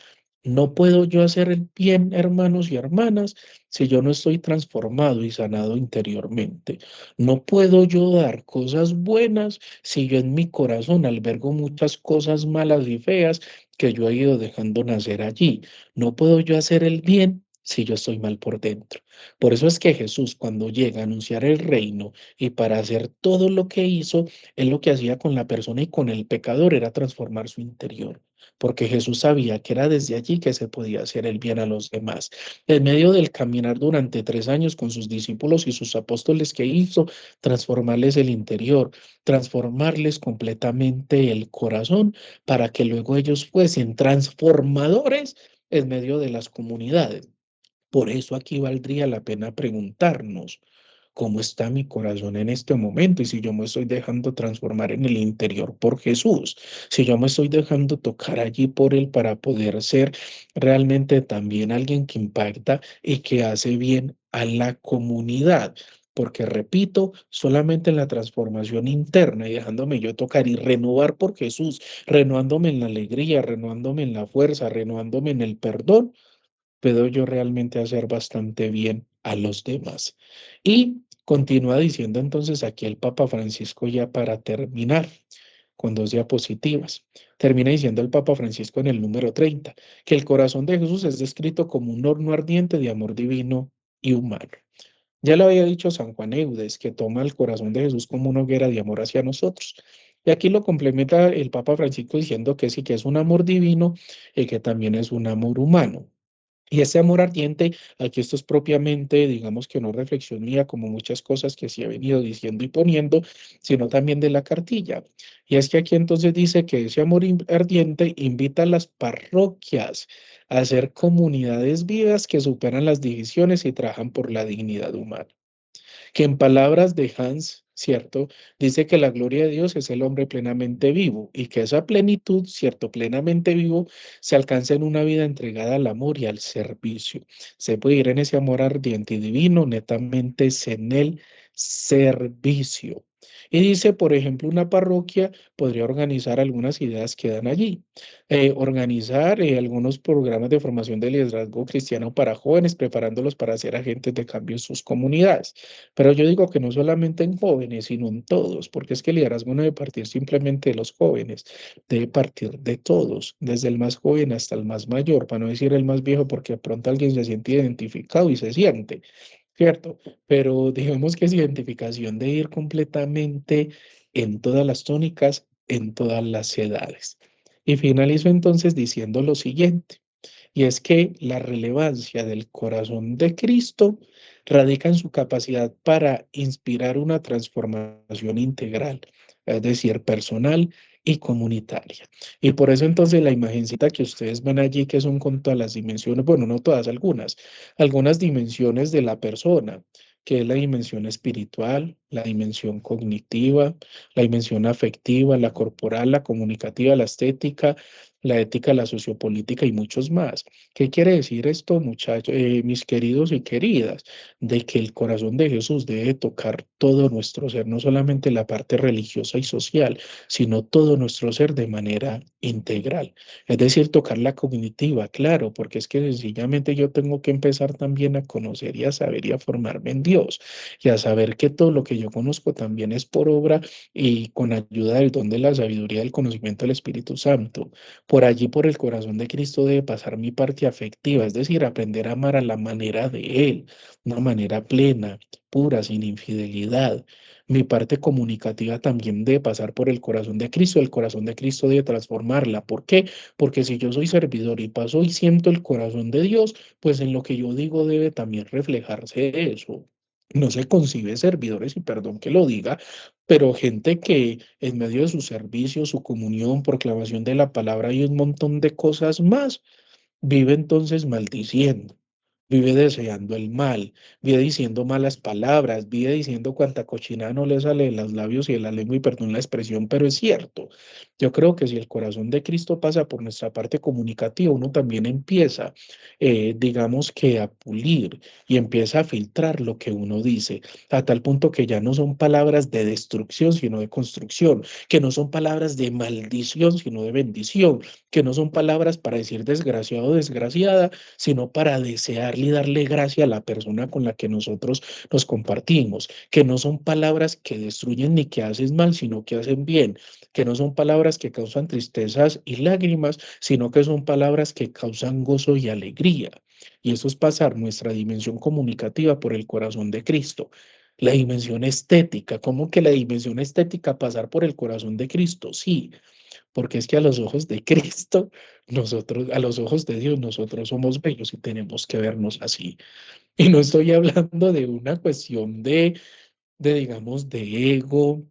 No puedo yo hacer el bien, hermanos y hermanas, si yo no estoy transformado y sanado interiormente. No puedo yo dar cosas buenas si yo en mi corazón albergo muchas cosas malas y feas que yo he ido dejando nacer allí. No puedo yo hacer el bien si yo estoy mal por dentro. Por eso es que Jesús, cuando llega a anunciar el reino y para hacer todo lo que hizo, él lo que hacía con la persona y con el pecador era transformar su interior, porque Jesús sabía que era desde allí que se podía hacer el bien a los demás. En medio del caminar durante 3 años con sus discípulos y sus apóstoles que hizo, transformarles el interior, transformarles completamente el corazón, para que luego ellos fuesen transformadores en medio de las comunidades. Por eso aquí valdría la pena preguntarnos, ¿cómo está mi corazón en este momento? Y si yo me estoy dejando transformar en el interior por Jesús, si yo me estoy dejando tocar allí por Él para poder ser realmente también alguien que impacta y que hace bien a la comunidad. Porque repito, solamente en la transformación interna y dejándome yo tocar y renovar por Jesús, renovándome en la alegría, renovándome en la fuerza, renovándome en el perdón, puedo yo realmente hacer bastante bien a los demás. Y continúa diciendo entonces aquí el Papa Francisco ya para terminar, con 2 diapositivas. Termina diciendo el Papa Francisco en el número 30 que el corazón de Jesús es descrito como un horno ardiente de amor divino y humano. Ya lo había dicho San Juan Eudes, que toma el corazón de Jesús como una hoguera de amor hacia nosotros. Y aquí lo complementa el Papa Francisco diciendo que sí que es un amor divino y que también es un amor humano. Y ese amor ardiente, aquí esto es propiamente, digamos que no reflexión mía, como muchas cosas que sí he venido diciendo y poniendo, sino también de la cartilla. Y es que aquí entonces dice que ese amor ardiente invita a las parroquias a ser comunidades vivas que superan las divisiones y trabajan por la dignidad humana, que en palabras de Hans, ¿cierto? Dice que la gloria de Dios es el hombre plenamente vivo y que esa plenitud, ¿cierto? Plenamente vivo se alcanza en una vida entregada al amor y al servicio. Se puede ir en ese amor ardiente y divino, netamente es en el servicio. Y dice, por ejemplo, una parroquia podría organizar algunas ideas que dan allí. Organizar algunos programas de formación de liderazgo cristiano para jóvenes, preparándolos para ser agentes de cambio en sus comunidades. Pero yo digo que no solamente en jóvenes, sino en todos, porque es que el liderazgo no debe partir simplemente de los jóvenes, debe partir de todos, desde el más joven hasta el más mayor, para no decir el más viejo, porque de pronto alguien se siente identificado y se siente, ¿cierto? Pero digamos que es identificación de ir completamente en todas las tónicas, en todas las edades. Y finalizo entonces diciendo lo siguiente. Y es que la relevancia del corazón de Cristo radica en su capacidad para inspirar una transformación integral es decir, personal y comunitaria. Y por eso entonces la imagencita que ustedes ven allí, que son con todas las dimensiones, bueno, no todas, algunas dimensiones de la persona, que es la dimensión espiritual, la dimensión cognitiva, la dimensión afectiva, la corporal, la comunicativa, la estética, la ética, la sociopolítica y muchos más. ¿Qué quiere decir esto, muchachos, mis queridos y queridas? De que el corazón de Jesús debe tocar todo nuestro ser, no solamente la parte religiosa y social, sino todo nuestro ser de manera integral. Es decir, tocar la cognitiva, claro, porque es que sencillamente yo tengo que empezar también a conocer y a saber y a formarme en Dios y a saber que todo lo que yo conozco también es por obra y con ayuda del don de la sabiduría, del conocimiento del Espíritu Santo. Por allí, por el corazón de Cristo, debe pasar mi parte afectiva, es decir, aprender a amar a la manera de Él, una manera plena, pura, sin infidelidad. Mi parte comunicativa también debe pasar por el corazón de Cristo. El corazón de Cristo debe transformarla. ¿Por qué? Porque si yo soy servidor y paso y siento el corazón de Dios, pues en lo que yo digo debe también reflejarse eso. No se concibe servidores, y perdón que lo diga, pero gente que en medio de su servicio, su comunión, proclamación de la palabra y un montón de cosas más, vive entonces maldiciendo, vive deseando el mal, vive diciendo malas palabras, vive diciendo cuanta cochinada no le sale de los labios y de la lengua, y perdón la expresión, pero es cierto. Yo creo que si el corazón de Cristo pasa por nuestra parte comunicativa, uno también empieza, digamos que a pulir y empieza a filtrar lo que uno dice, a tal punto que ya no son palabras de destrucción, sino de construcción, que no son palabras de maldición, sino de bendición, que no son palabras para decir desgraciado o desgraciada, sino para desearle y darle gracia a la persona con la que nosotros nos compartimos, que no son palabras que destruyen ni que hacen mal, sino que hacen bien, que no son palabras que causan tristezas y lágrimas, sino que son palabras que causan gozo y alegría. Y eso es pasar nuestra dimensión comunicativa por el corazón de Cristo. La dimensión estética, ¿cómo que la dimensión estética pasar por el corazón de Cristo? Sí, porque es que a los ojos de Cristo, nosotros, a los ojos de Dios, nosotros somos bellos y tenemos que vernos así. Y no estoy hablando de una cuestión digamos, de ego,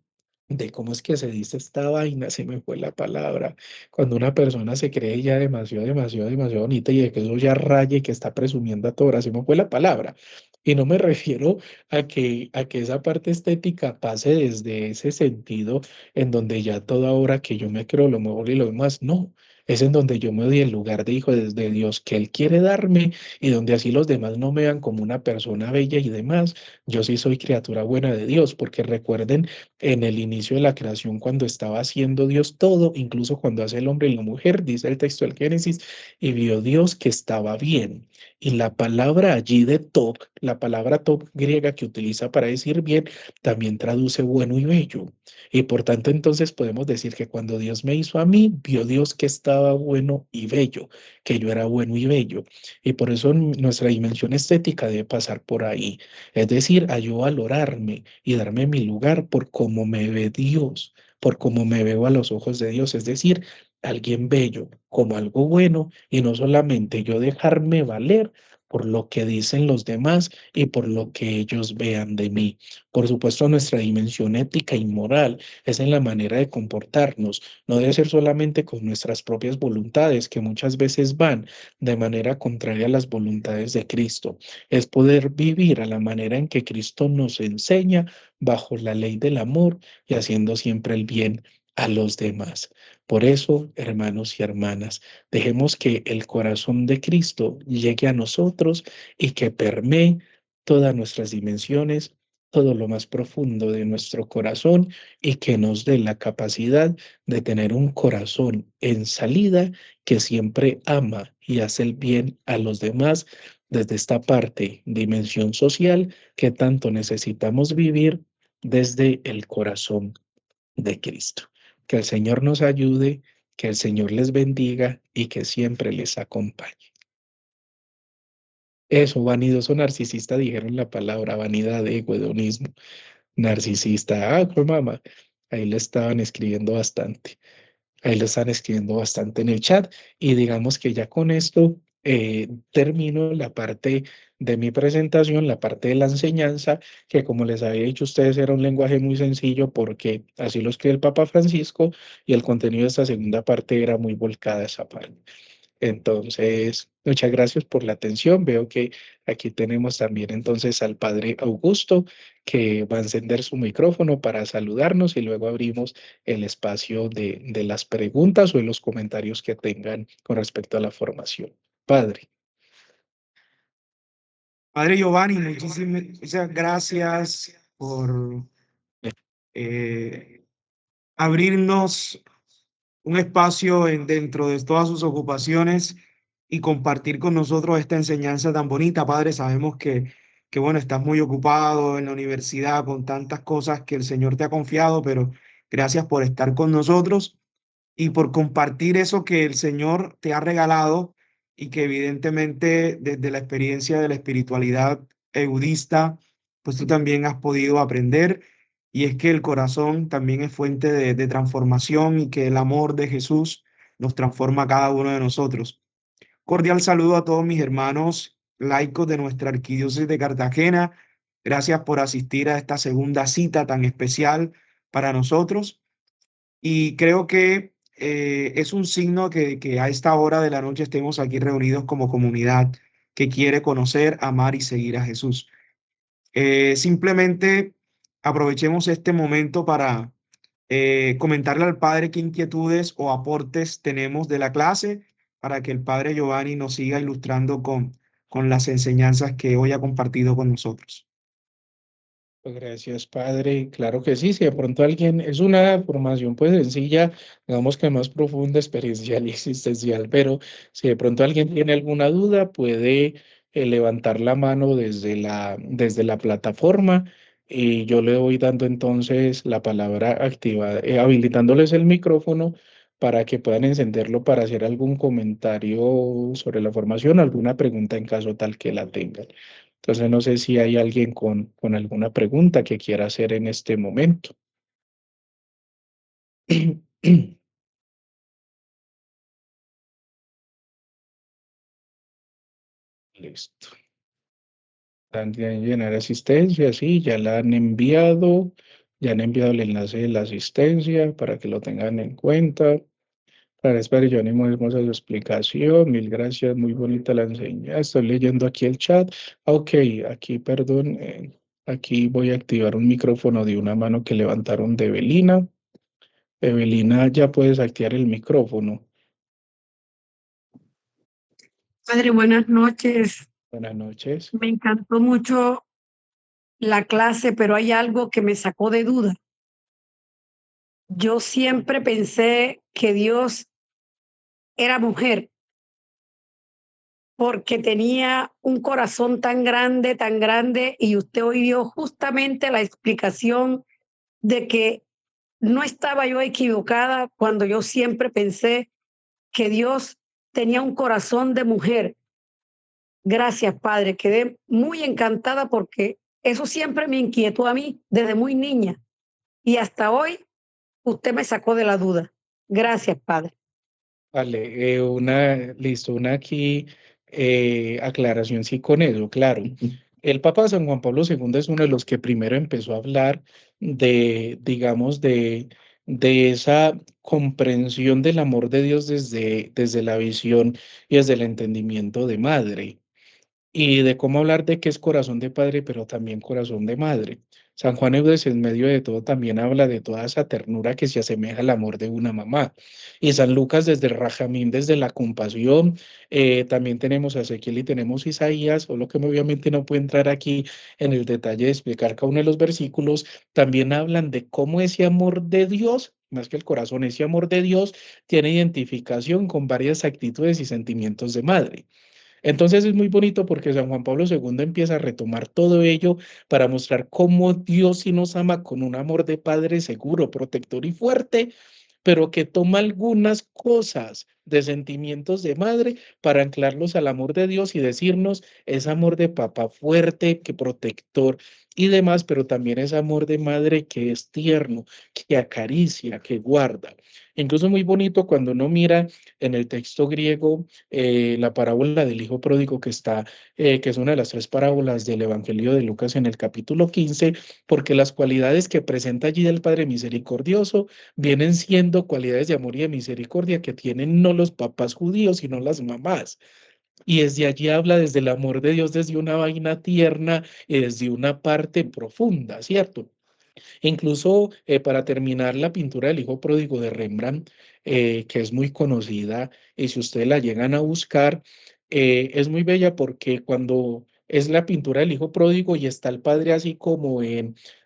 de cómo es que se dice esta vaina, se me fue la palabra, cuando una persona se cree ya demasiado, demasiado, demasiado bonita y de que eso ya raye, que está presumiendo a toda hora, se me fue la palabra. Y no me refiero a que esa parte estética pase desde ese sentido en donde ya toda hora que yo me creo lo mejor y lo demás, no, es en donde yo me doy el lugar de hijo desde Dios que Él quiere darme y donde así los demás no me vean como una persona bella y demás, yo sí soy criatura buena de Dios, porque recuerden en el inicio de la creación, cuando estaba haciendo Dios todo, incluso cuando hace el hombre y la mujer, dice el texto del Génesis, y vio Dios que estaba bien. Y la palabra allí de top, la palabra top griega que utiliza para decir bien, también traduce bueno y bello. Y por tanto, entonces podemos decir que cuando Dios me hizo a mí, vio Dios que estaba bueno y bello, que yo era bueno y bello. Y por eso nuestra dimensión estética debe pasar por ahí. Es decir, a yo valorarme y darme mi lugar por cómo me ve Dios, por cómo me veo a los ojos de Dios. Es decir, alguien bello, como algo bueno, y no solamente yo dejarme valer por lo que dicen los demás y por lo que ellos vean de mí. Por supuesto, nuestra dimensión ética y moral es en la manera de comportarnos. No debe ser solamente con nuestras propias voluntades, que muchas veces van de manera contraria a las voluntades de Cristo, es poder vivir a la manera en que Cristo nos enseña bajo la ley del amor y haciendo siempre el bien a los demás. Por eso, hermanos y hermanas, dejemos que el corazón de Cristo llegue a nosotros y que permee todas nuestras dimensiones, todo lo más profundo de nuestro corazón y que nos dé la capacidad de tener un corazón en salida que siempre ama y hace el bien a los demás desde esta parte, dimensión social, que tanto necesitamos vivir desde el corazón de Cristo. Que el Señor nos ayude, que el Señor les bendiga y que siempre les acompañe. Eso, vanidoso narcisista, dijeron la palabra vanidad, ego, hedonismo, narcisista. Ah, pues mamá, ahí le estaban escribiendo bastante. Ahí lo están escribiendo bastante en el chat y digamos que ya con esto termino la parte de mi presentación, la parte de la enseñanza, que como les había dicho a ustedes era un lenguaje muy sencillo porque así lo escribe el Papa Francisco y el contenido de esta segunda parte era muy volcada a esa parte. Entonces, muchas gracias por la atención. Veo que aquí tenemos también entonces al padre Augusto, que va a encender su micrófono para saludarnos y luego abrimos el espacio de las preguntas o de los comentarios que tengan con respecto a la formación. Padre. Padre Giovanni, muchas gracias por eh, abrirnos un espacio dentro de todas sus ocupaciones y compartir con nosotros esta enseñanza tan bonita. Padre, sabemos que bueno, estás muy ocupado en la universidad con tantas cosas que el Señor te ha confiado, pero gracias por estar con nosotros y por compartir eso que el Señor te ha regalado y que evidentemente desde la experiencia de la espiritualidad eudista, pues tú también has podido aprender. Y es que el corazón también es fuente de transformación y que el amor de Jesús nos transforma a cada uno de nosotros. Cordial saludo a todos mis hermanos laicos de nuestra arquidiócesis de Cartagena. Gracias por asistir a esta segunda cita tan especial para nosotros. Y creo que es un signo que a esta hora de la noche estemos aquí reunidos como comunidad que quiere conocer, amar y seguir a Jesús. Simplemente aprovechemos este momento para comentarle al Padre qué inquietudes o aportes tenemos de la clase para que el Padre Giovanni nos siga ilustrando con las enseñanzas que hoy ha compartido con nosotros. Gracias, padre. Claro que sí, si de pronto alguien, es una formación pues sencilla, digamos que más profunda, experiencial y existencial, pero si de pronto alguien tiene alguna duda, puede levantar la mano desde la plataforma y yo le voy dando entonces la palabra activada, habilitándoles el micrófono para que puedan encenderlo para hacer algún comentario sobre la formación, alguna pregunta en caso tal que la tengan. Entonces, no sé si hay alguien con alguna pregunta que quiera hacer en este momento. Listo. También llenar asistencia, sí, ya la han enviado, ya han enviado el enlace de la asistencia para que lo tengan en cuenta. Para esperar, yo animo hermosa su explicación, mil gracias, muy bonita la enseñanza. Estoy leyendo aquí el chat. Ok, aquí, perdón, aquí voy a activar un micrófono de una mano que levantaron de Evelina. Evelina, ya puedes activar el micrófono. Padre, buenas noches. Buenas noches. Me encantó mucho la clase, pero hay algo que me sacó de duda. Yo siempre pensé que Dios era mujer porque tenía un corazón tan grande, y usted hoy dio justamente la explicación de que no estaba yo equivocada cuando yo siempre pensé que Dios tenía un corazón de mujer. Gracias, Padre. Quedé muy encantada porque eso siempre me inquietó a mí desde muy niña y hasta hoy usted me sacó de la duda. Gracias, Padre. Vale, listo, una aquí aclaración sí con eso, claro. El Papa San Juan Pablo II es uno de los que primero empezó a hablar de, digamos, de esa comprensión del amor de Dios desde la visión y desde el entendimiento de madre. Y de cómo hablar de que es corazón de padre, pero también corazón de madre. San Juan Eudes en medio de todo también habla de toda esa ternura que se asemeja al amor de una mamá. Y San Lucas desde el Rajamín, desde la compasión, también tenemos a Ezequiel y tenemos Isaías, solo que obviamente no puede entrar aquí en el detalle de explicar cada uno de los versículos, también hablan de cómo ese amor de Dios, más que el corazón, ese amor de Dios tiene identificación con varias actitudes y sentimientos de madre. Entonces es muy bonito porque San Juan Pablo II empieza a retomar todo ello para mostrar cómo Dios sí nos ama con un amor de padre seguro, protector y fuerte, pero que toma algunas cosas de sentimientos de madre para anclarlos al amor de Dios y decirnos es amor de papá fuerte, que protector y demás, pero también es amor de madre que es tierno, que acaricia, que guarda. Incluso muy bonito cuando uno mira en el texto griego la parábola del hijo pródigo que es una de las tres parábolas del Evangelio de Lucas en el capítulo 15, porque las cualidades que presenta allí del Padre misericordioso vienen siendo cualidades de amor y de misericordia que tienen no los papás judíos, sino las mamás. Y desde allí habla desde el amor de Dios, desde una vaina tierna y desde una parte profunda, ¿cierto? Incluso para terminar la pintura del hijo pródigo de Rembrandt, que es muy conocida, y si ustedes la llegan a buscar, es muy bella porque cuando es la pintura del hijo pródigo y está el padre así como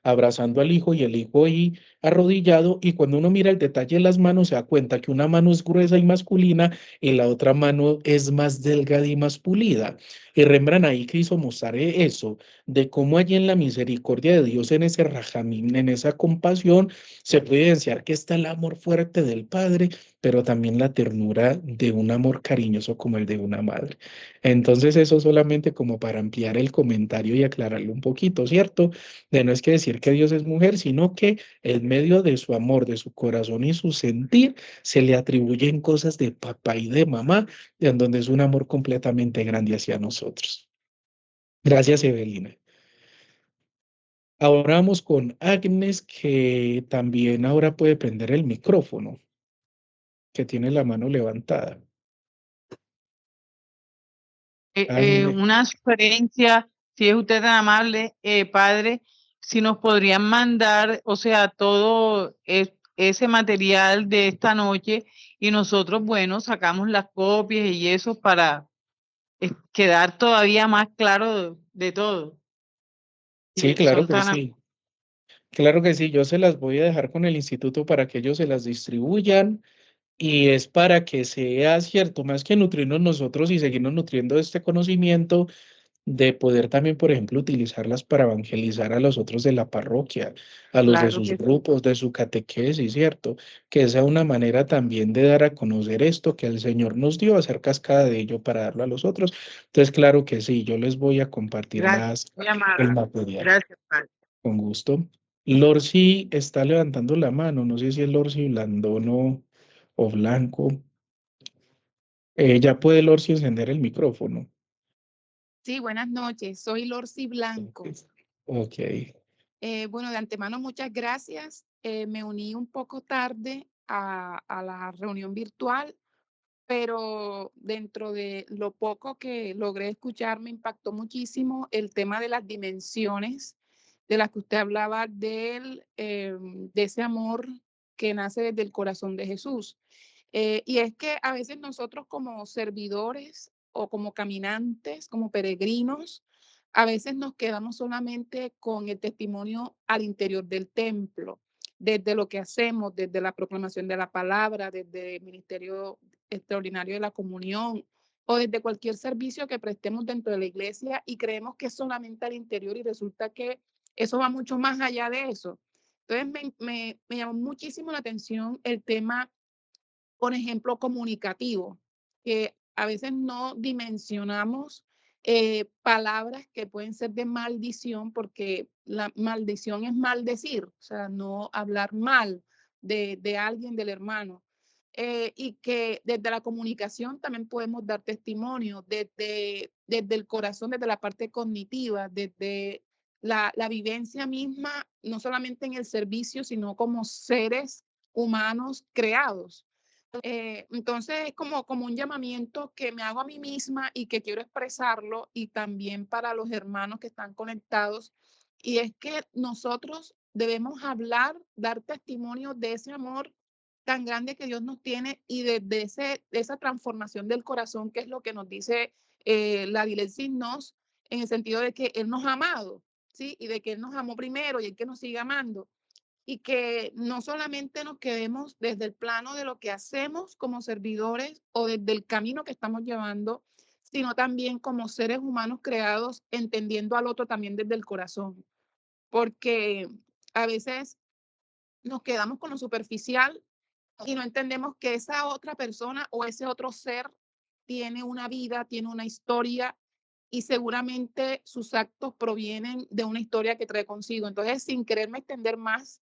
abrazando al hijo y el hijo ahí arrodillado, y cuando uno mira el detalle de las manos se da cuenta que una mano es gruesa y masculina y la otra mano es más delgada y más pulida. Y Rembrandt ahí quiso mostrar eso de cómo allí en la misericordia de Dios, en ese rajamín, en esa compasión, se puede evidenciar que está el amor fuerte del Padre, pero también la ternura de un amor cariñoso como el de una madre. Entonces, eso solamente como para ampliar el comentario y aclararlo un poquito, ¿cierto? De no es que decir que Dios es mujer, sino que en medio de su amor, de su corazón y su sentir, se le atribuyen cosas de papá y de mamá, en donde es un amor completamente grande hacia nosotros. Gracias, Evelina. Ahora vamos con Agnes, que también ahora puede prender el micrófono, que tiene la mano levantada. Agnes. Una sugerencia, si es usted tan amable, padre, si nos podrían mandar, o sea, todo ese material de esta noche y nosotros, bueno, sacamos las copias y eso para quedar todavía más claro de todo. Sí, Si claro son que tan sí. Claro que sí, yo se las voy a dejar con el instituto para que ellos se las distribuyan y es para que sea cierto, más que nutrirnos nosotros y seguirnos nutriendo de este conocimiento, de poder también, por ejemplo, utilizarlas para evangelizar a los otros de la parroquia, a los de claro sus que grupos, de su catequesis, ¿cierto? Que sea una manera también de dar a conocer esto que el Señor nos dio, hacer cascada de ello para darlo a los otros. Entonces, claro que sí, yo les voy a compartir gracias, muy amable. el material. Gracias, padre. Con gusto. Lorsi está levantando la mano, no sé si es Lorsi Blandono o Blanco. Ya puede Lorsi encender el micrófono. Sí, buenas noches. Soy Lorsi Blanco. Ok. Bueno, de antemano, muchas gracias. Me uní un poco tarde a la reunión virtual, pero dentro de lo poco que logré escuchar me impactó muchísimo el tema de las dimensiones de las que usted hablaba de ese amor que nace desde el corazón de Jesús. Y es que a veces nosotros como servidores o como caminantes, como peregrinos, a veces nos quedamos solamente con el testimonio al interior del templo, desde lo que hacemos, desde la proclamación de la palabra, desde el ministerio extraordinario de la comunión o desde cualquier servicio que prestemos dentro de la iglesia y creemos que es solamente al interior y resulta que eso va mucho más allá de eso. Entonces me llamó muchísimo la atención el tema, por ejemplo, comunicativo, que a veces no dimensionamos palabras que pueden ser de maldición, porque la maldición es maldecir, o sea, no hablar mal de alguien, del hermano. Y que desde la comunicación también podemos dar testimonio, desde el corazón, desde la parte cognitiva, desde la vivencia misma, no solamente en el servicio, sino como seres humanos creados. Entonces es como un llamamiento que me hago a mí misma y que quiero expresarlo y también para los hermanos que están conectados. Y es que nosotros debemos hablar, dar testimonio de ese amor tan grande que Dios nos tiene y de esa transformación del corazón, que es lo que nos dice la Dilesis Nos, en el sentido de que Él nos ha amado, ¿sí? Y de que Él nos amó primero y Él que nos sigue amando y que no solamente nos quedemos desde el plano de lo que hacemos como servidores o desde el camino que estamos llevando, sino también como seres humanos creados, entendiendo al otro también desde el corazón. Porque a veces nos quedamos con lo superficial y no entendemos que esa otra persona o ese otro ser tiene una vida, tiene una historia y seguramente sus actos provienen de una historia que trae consigo. Entonces, sin quererme extender más,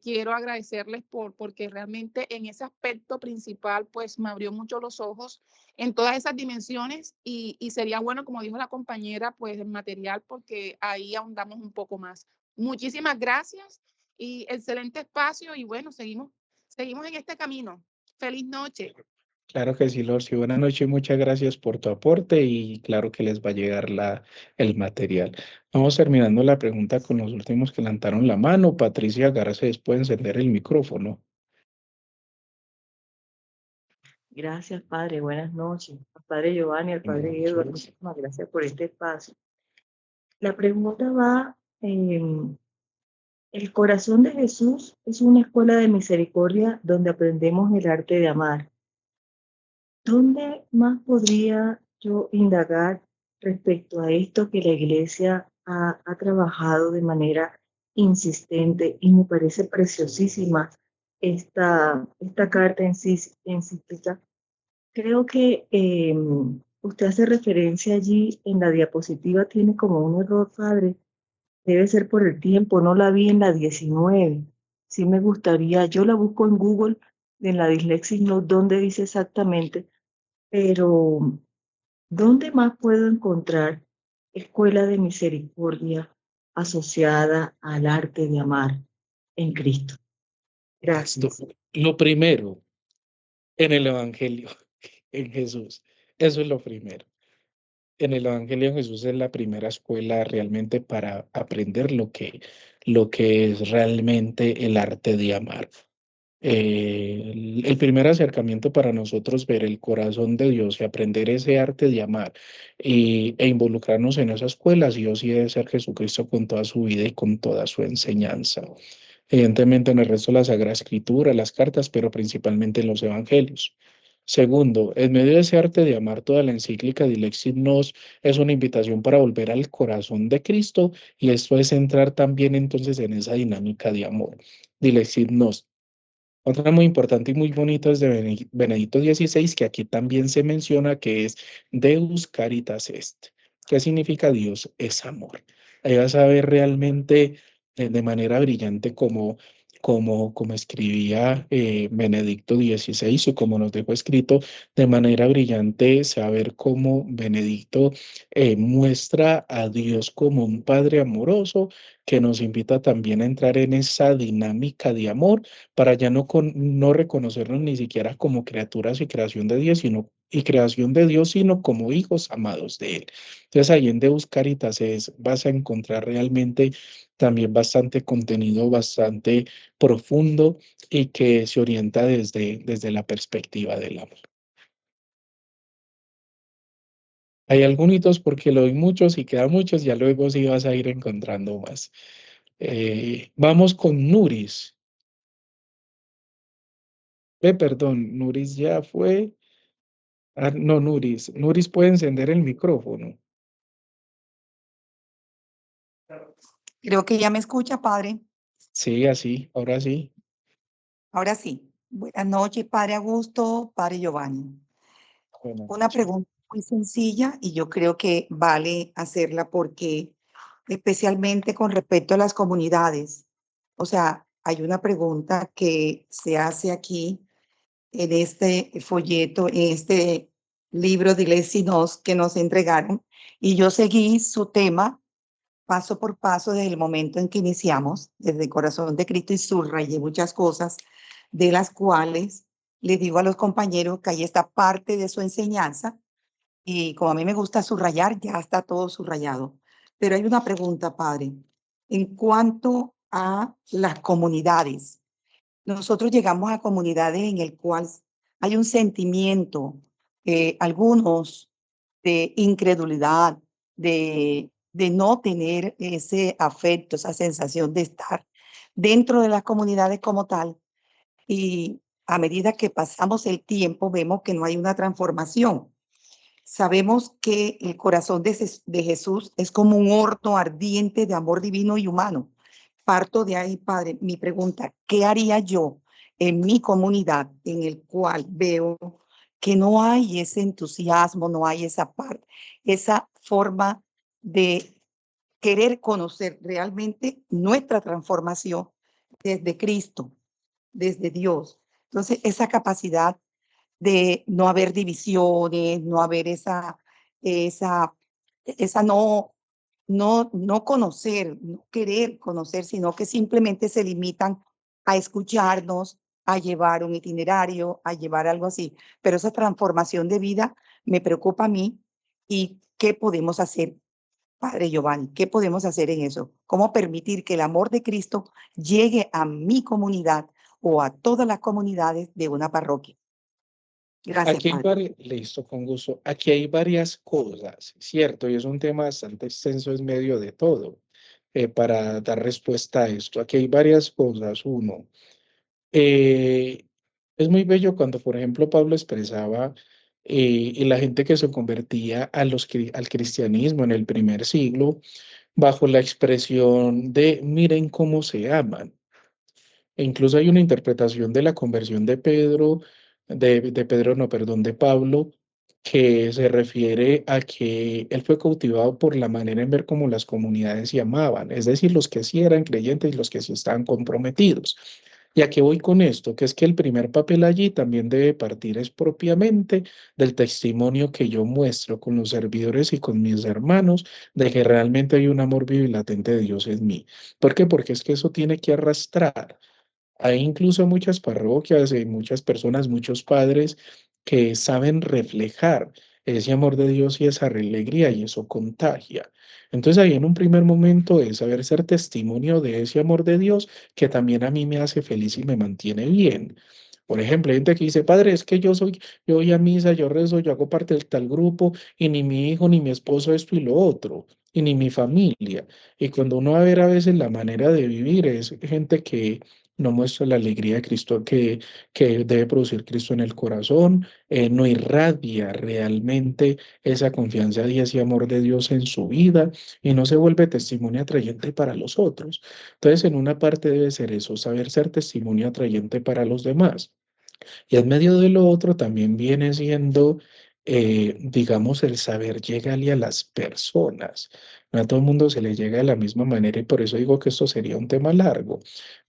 quiero agradecerles porque realmente en ese aspecto principal, pues me abrió mucho los ojos en todas esas dimensiones y sería bueno, como dijo la compañera, pues el material, porque ahí ahondamos un poco más. Muchísimas gracias y excelente espacio y bueno, seguimos en este camino. Feliz noche. Claro que sí, Lorsi. Buenas noches y muchas gracias por tu aporte y claro que les va a llegar el material. Vamos terminando la pregunta con los últimos que levantaron la mano. Patricia Garcés, puede encender el micrófono. Gracias, Padre. Buenas noches. Al Padre Giovanni, al Padre Edward, muchísimas gracias por este espacio. La pregunta va, el corazón de Jesús es una escuela de misericordia donde aprendemos el arte de amar. ¿Dónde más podría yo indagar respecto a esto que la Iglesia ha trabajado de manera insistente y me parece preciosísima esta carta encíclica? Creo que usted hace referencia allí en la diapositiva, tiene como un error, padre. Debe ser por el tiempo, no la vi en la 19. Sí me gustaría, yo la busco en Google, en la Dyslexic Note, donde dice exactamente, pero ¿dónde más puedo encontrar escuela de misericordia asociada al arte de amar en Cristo? Gracias. Lo primero, en el Evangelio, en Jesús. Eso es lo primero. En el Evangelio de Jesús es la primera escuela realmente para aprender lo que es realmente el arte de amar. El primer acercamiento para nosotros ver el corazón de Dios y aprender ese arte de amar e involucrarnos en esa escuela, sí o sí debe ser Jesucristo con toda su vida y con toda su enseñanza. Evidentemente en el resto de la Sagrada Escritura, las cartas, pero principalmente en los evangelios. Segundo, en medio de ese arte de amar, toda la encíclica Dilexit Nos es una invitación para volver al corazón de Cristo y esto es entrar también entonces en esa dinámica de amor. Dilexit Nos. Otra muy importante y muy bonita es de Benedicto XVI, que aquí también se menciona que es Deus Caritas Est. ¿Qué significa Dios es amor? Ahí vas a ver realmente de manera brillante como escribía Benedicto XVI o como nos dejó escrito, de manera brillante se va a ver cómo Benedicto muestra a Dios como un Padre amoroso que nos invita también a entrar en esa dinámica de amor para ya no reconocernos ni siquiera como criaturas y creación de Dios, sino como hijos amados de Él. Entonces ahí en Deus Caritas vas a encontrar realmente también bastante contenido, bastante profundo y que se orienta desde la perspectiva del amor. Hay algunos porque lo doy muchos y quedan muchos, ya luego sí vas a ir encontrando más. Vamos con Nuris. Perdón, Nuris ya fue. No, Nuris. Nuris puede encender el micrófono. Creo que ya me escucha, padre. Sí, así, ahora sí. Ahora sí. Buenas noches, padre Augusto, padre Giovanni. Buenas Una noches. pregunta muy sencilla y yo creo que vale hacerla porque especialmente con respecto a las comunidades. O sea, hay una pregunta que se hace aquí en este folleto, en este libro de Lesinos que nos entregaron y yo seguí su tema paso por paso desde el momento en que iniciamos, desde el corazón de Cristo y subrayé muchas cosas de las cuales les digo a los compañeros que ahí está parte de su enseñanza y como a mí me gusta subrayar, ya está todo subrayado. Pero hay una pregunta, padre, en cuanto a las comunidades. Nosotros llegamos a comunidades en el cual hay un sentimiento, algunos de incredulidad, de no tener ese afecto, esa sensación de estar dentro de las comunidades como tal. Y a medida que pasamos el tiempo, vemos que no hay una transformación. Sabemos que el corazón de Jesús es como un horno ardiente de amor divino y humano. Parto de ahí, Padre, mi pregunta, ¿qué haría yo en mi comunidad en el cual veo que no hay ese entusiasmo, no hay esa parte, esa forma de querer conocer realmente nuestra transformación desde Cristo, desde Dios. Entonces, esa capacidad de no haber divisiones, no haber esa no conocer, no querer conocer, sino que simplemente se limitan a escucharnos, a llevar un itinerario, a llevar algo así. Pero esa transformación de vida me preocupa a mí. ¿Y qué podemos hacer, Padre Giovanni? ¿Qué podemos hacer en eso? ¿Cómo permitir que el amor de Cristo llegue a mi comunidad o a todas las comunidades de una parroquia? Gracias, Aquí hay Padre. listo, con gusto. Aquí hay varias cosas, ¿cierto? Y es un tema bastante extenso en medio de todo, para dar respuesta a esto. Aquí hay varias cosas. Uno, eh, es muy bello cuando, por ejemplo, Pablo expresaba y la gente que se convertía al cristianismo en el primer siglo bajo la expresión de miren cómo se aman. E incluso hay una interpretación de la conversión de Pedro, de Pedro, no, perdón, de Pablo, que se refiere a que él fue cautivado por la manera en ver cómo las comunidades se amaban, es decir, los que sí eran creyentes y los que sí estaban comprometidos. ¿Y a qué voy con esto? Que es que el primer papel allí también debe partir es propiamente del testimonio que yo muestro con los servidores y con mis hermanos de que realmente hay un amor vivo y latente de Dios en mí. ¿Por qué? Porque es que eso tiene que arrastrar. Hay incluso muchas parroquias y muchas personas, muchos padres que saben reflejar ese amor de Dios y esa alegría y eso contagia. Entonces ahí en un primer momento es saber ser testimonio de ese amor de Dios que también a mí me hace feliz y me mantiene bien. Por ejemplo, hay gente que dice, padre, es que yo voy a misa, yo rezo, yo hago parte del tal grupo y ni mi hijo ni mi esposo esto y lo otro, y ni mi familia. Y cuando uno va a ver a veces la manera de vivir es gente que no muestra la alegría de Cristo que debe producir Cristo en el corazón, no irradia realmente esa confianza y ese amor de Dios en su vida y no se vuelve testimonio atrayente para los otros. Entonces, en una parte debe ser eso, saber ser testimonio atrayente para los demás. Y en medio de lo otro también viene siendo, digamos, el saber llegarle a las personas. No a todo el mundo se le llega de la misma manera y por eso digo que esto sería un tema largo,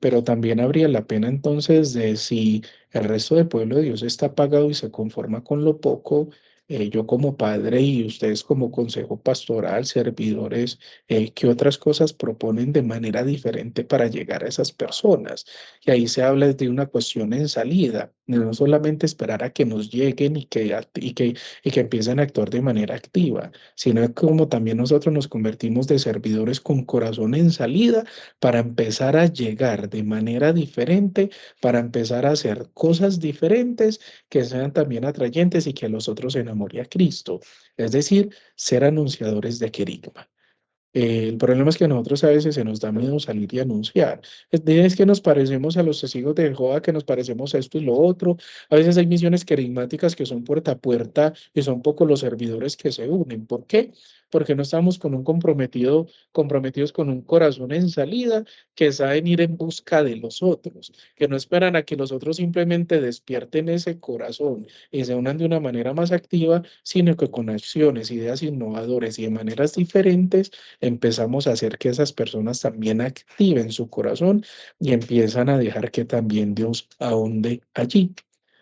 pero también habría la pena entonces de si el resto del pueblo de Dios está pagado y se conforma con lo poco. Yo como padre y ustedes como consejo pastoral, servidores, ¿qué otras cosas proponen de manera diferente para llegar a esas personas? Y ahí se habla de una cuestión en salida, de no solamente esperar a que nos lleguen y que empiecen a actuar de manera activa, sino como también nosotros nos convertimos de servidores con corazón en salida para empezar a llegar de manera diferente, para empezar a hacer cosas diferentes que sean también atrayentes y que a los otros enamore a Cristo. Es decir, ser anunciadores de querigma. El problema es que a nosotros a veces se nos da miedo salir y anunciar. Es que nos parecemos a los testigos de Jehová, que nos parecemos a esto y lo otro. A veces hay misiones carismáticas que son puerta a puerta y son pocos los servidores que se unen. ¿Por qué? Porque no estamos con un comprometidos con un corazón en salida, que saben ir en busca de los otros, que no esperan a que los otros simplemente despierten ese corazón y se unan de una manera más activa, sino que con acciones, ideas innovadoras y de maneras diferentes empezamos a hacer que esas personas también activen su corazón y empiezan a dejar que también Dios ahonde allí.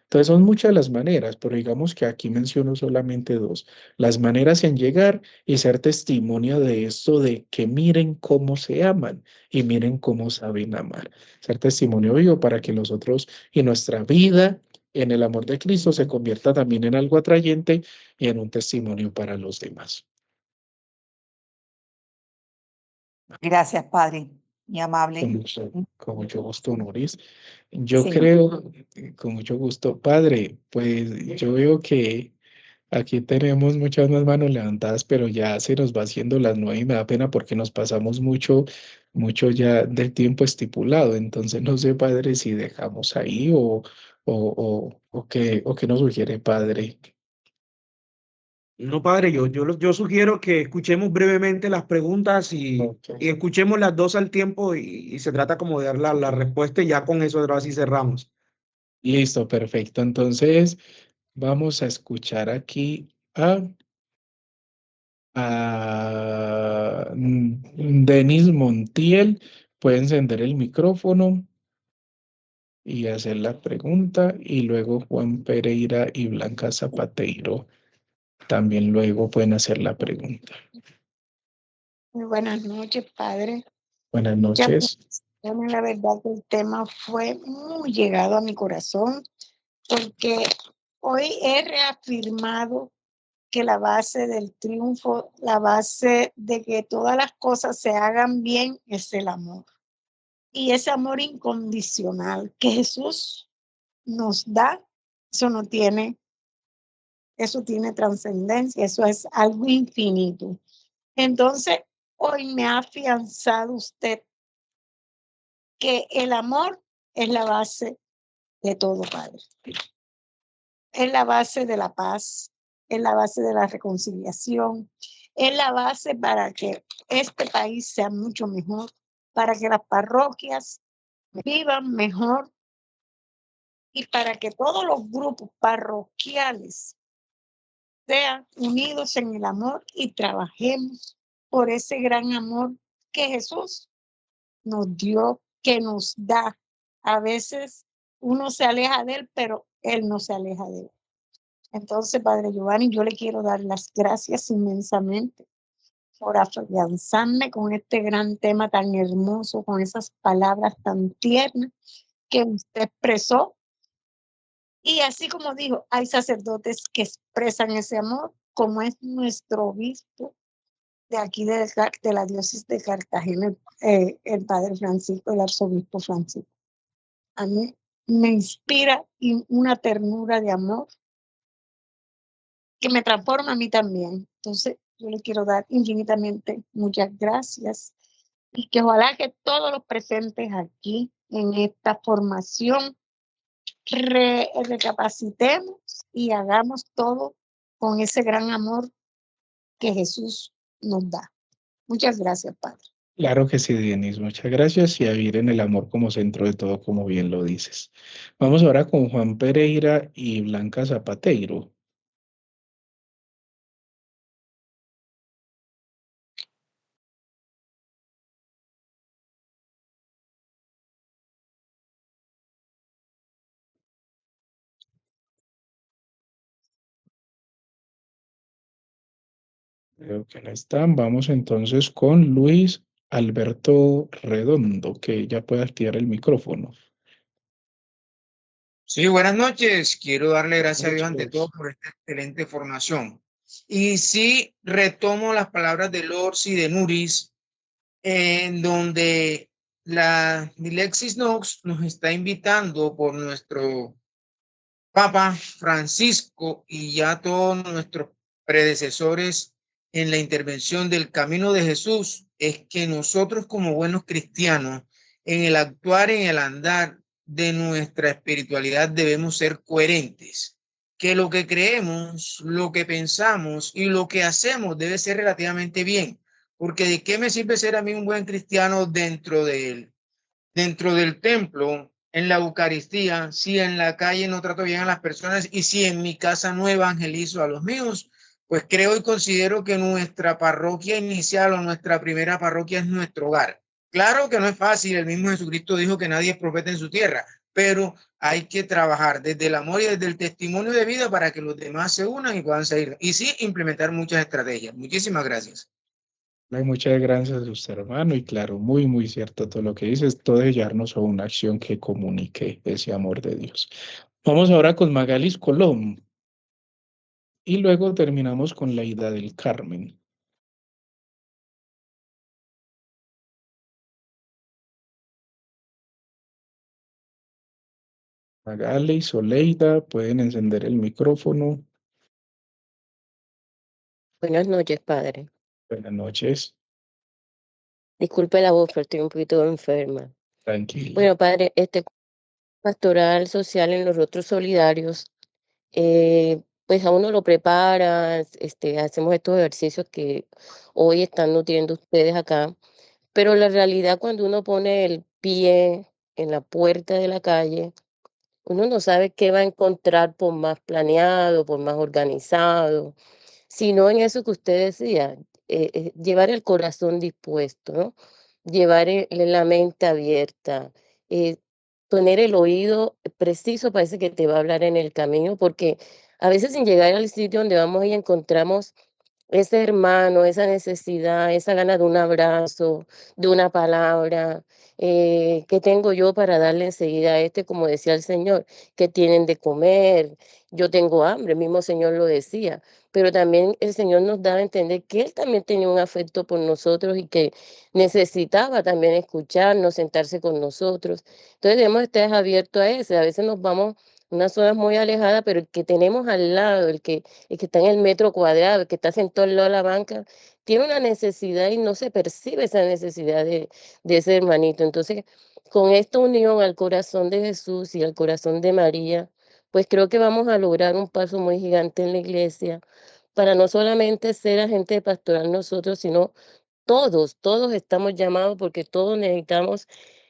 Entonces son muchas las maneras, pero digamos que aquí menciono solamente dos. Las maneras en llegar y ser testimonio de esto, de que miren cómo se aman y miren cómo saben amar. Ser testimonio vivo para que los otros y nuestra vida en el amor de Cristo se convierta también en algo atrayente y en un testimonio para los demás. Gracias, Padre, mi amable. Con mucho gusto, Noris. Yo Sí. creo, con mucho gusto, padre, pues yo veo que aquí tenemos muchas más manos levantadas, pero ya se nos va haciendo las 9 y me da pena porque nos pasamos mucho ya del tiempo estipulado. Entonces no sé, padre, si dejamos ahí o qué nos sugiere, padre. No, padre, yo sugiero que escuchemos brevemente las preguntas Ok. y escuchemos las dos al tiempo y se trata como de dar la respuesta y ya con eso así cerramos. Listo, perfecto. Entonces, vamos a escuchar aquí a Denis Montiel. Puede encender el micrófono y hacer la pregunta. Y luego Juan Pereira y Blanca Zapateiro también luego pueden hacer la pregunta. Muy buenas noches, padre. Buenas Muchas noches. gracias. La verdad que el tema fue muy llegado a mi corazón porque hoy he reafirmado que la base del triunfo, la base de que todas las cosas se hagan bien es el amor. Y ese amor incondicional que Jesús nos da, eso tiene trascendencia, eso es algo infinito. Entonces, hoy me ha afianzado usted que el amor es la base de todo, Padre. Es la base de la paz, es la base de la reconciliación, es la base para que este país sea mucho mejor, para que las parroquias vivan mejor y para que todos los grupos parroquiales sean unidos en el amor y trabajemos por ese gran amor que Jesús nos dio, que nos da. A veces uno se aleja de él, pero él no se aleja de él. Entonces, Padre Giovanni, yo le quiero dar las gracias inmensamente por afianzarme con este gran tema tan hermoso, con esas palabras tan tiernas que usted expresó. Y así como dijo, hay sacerdotes que expresan ese amor, como es nuestro obispo de aquí de la diócesis de Cartagena, el padre Francisco, el arzobispo Francisco. A mí me inspira una ternura de amor que me transforma a mí también. Entonces, yo le quiero dar infinitamente muchas gracias y que ojalá que todos los presentes aquí en esta formación recapacitemos y hagamos todo con ese gran amor que Jesús nos da. Muchas gracias, Padre. Claro que sí, Denis. Muchas gracias y a vivir en el amor como centro de todo, como bien lo dices. Vamos ahora con Juan Pereira y Blanca Zapateiro. Creo que no están. Vamos entonces con Luis Alberto Redondo, que ya puede activar el micrófono. Sí, buenas noches. Quiero darle gracias a Dios Buenas ante noches. todo por esta excelente formación. Y sí, retomo las palabras de Lors y de Nuris, en donde la Dilexis Nox nos está invitando por nuestro Papa Francisco y ya todos nuestros predecesores en la intervención del camino de Jesús, es que nosotros como buenos cristianos, en el actuar, en el andar de nuestra espiritualidad, debemos ser coherentes, que lo que creemos, lo que pensamos y lo que hacemos debe ser relativamente bien, porque ¿de qué me sirve ser a mí un buen cristiano dentro del templo, en la Eucaristía, si en la calle no trato bien a las personas y si en mi casa no evangelizo a los míos? Pues creo y considero que nuestra parroquia inicial o nuestra primera parroquia es nuestro hogar. Claro que no es fácil, el mismo Jesucristo dijo que nadie es profeta en su tierra, pero hay que trabajar desde el amor y desde el testimonio de vida para que los demás se unan y puedan seguir. Y sí, implementar muchas estrategias. Muchísimas gracias. Hay muchas gracias a usted, hermano, y claro, muy, muy cierto todo lo que dices, todo de llevarnos a una acción que comunique ese amor de Dios. Vamos ahora con Magalis Colón y luego terminamos con Leida del Carmen. Magalis o Leida, pueden encender el micrófono. Buenas noches, padre. Buenas noches. Disculpe la voz, pero estoy un poquito enferma. Tranquilo. Bueno, padre, pastoral social en los rostros solidarios, pues a uno lo prepara, hacemos estos ejercicios que hoy están nutriendo ustedes acá, pero la realidad cuando uno pone el pie en la puerta de la calle, Uno no sabe qué va a encontrar por más planeado, por más organizado, sino en eso que usted decía, llevar el corazón dispuesto, ¿no? Llevar la mente abierta, eh, tener el oído preciso, parece que te va a hablar en el camino, porque a veces sin llegar al sitio donde vamos y encontramos ese hermano, esa necesidad, esa gana de un abrazo, de una palabra, ¿qué tengo yo para darle enseguida a este? Como decía el Señor, ¿qué tienen de comer? Yo tengo hambre, el mismo Señor lo decía, pero también el Señor nos daba a entender que Él también tenía un afecto por nosotros y que necesitaba también escucharnos, sentarse con nosotros. Entonces debemos estar abiertos a eso. A veces nos vamos a unas zonas muy alejadas, pero el que tenemos al lado, el que está en el metro cuadrado, el que está sentado al lado de la banca, tiene una necesidad y no se percibe esa necesidad de ese hermanito. Entonces, con esta unión al corazón de Jesús y al corazón de María, pues creo que vamos a lograr un paso muy gigante en la iglesia para no solamente ser agente pastoral nosotros, sino todos estamos llamados porque todos necesitamos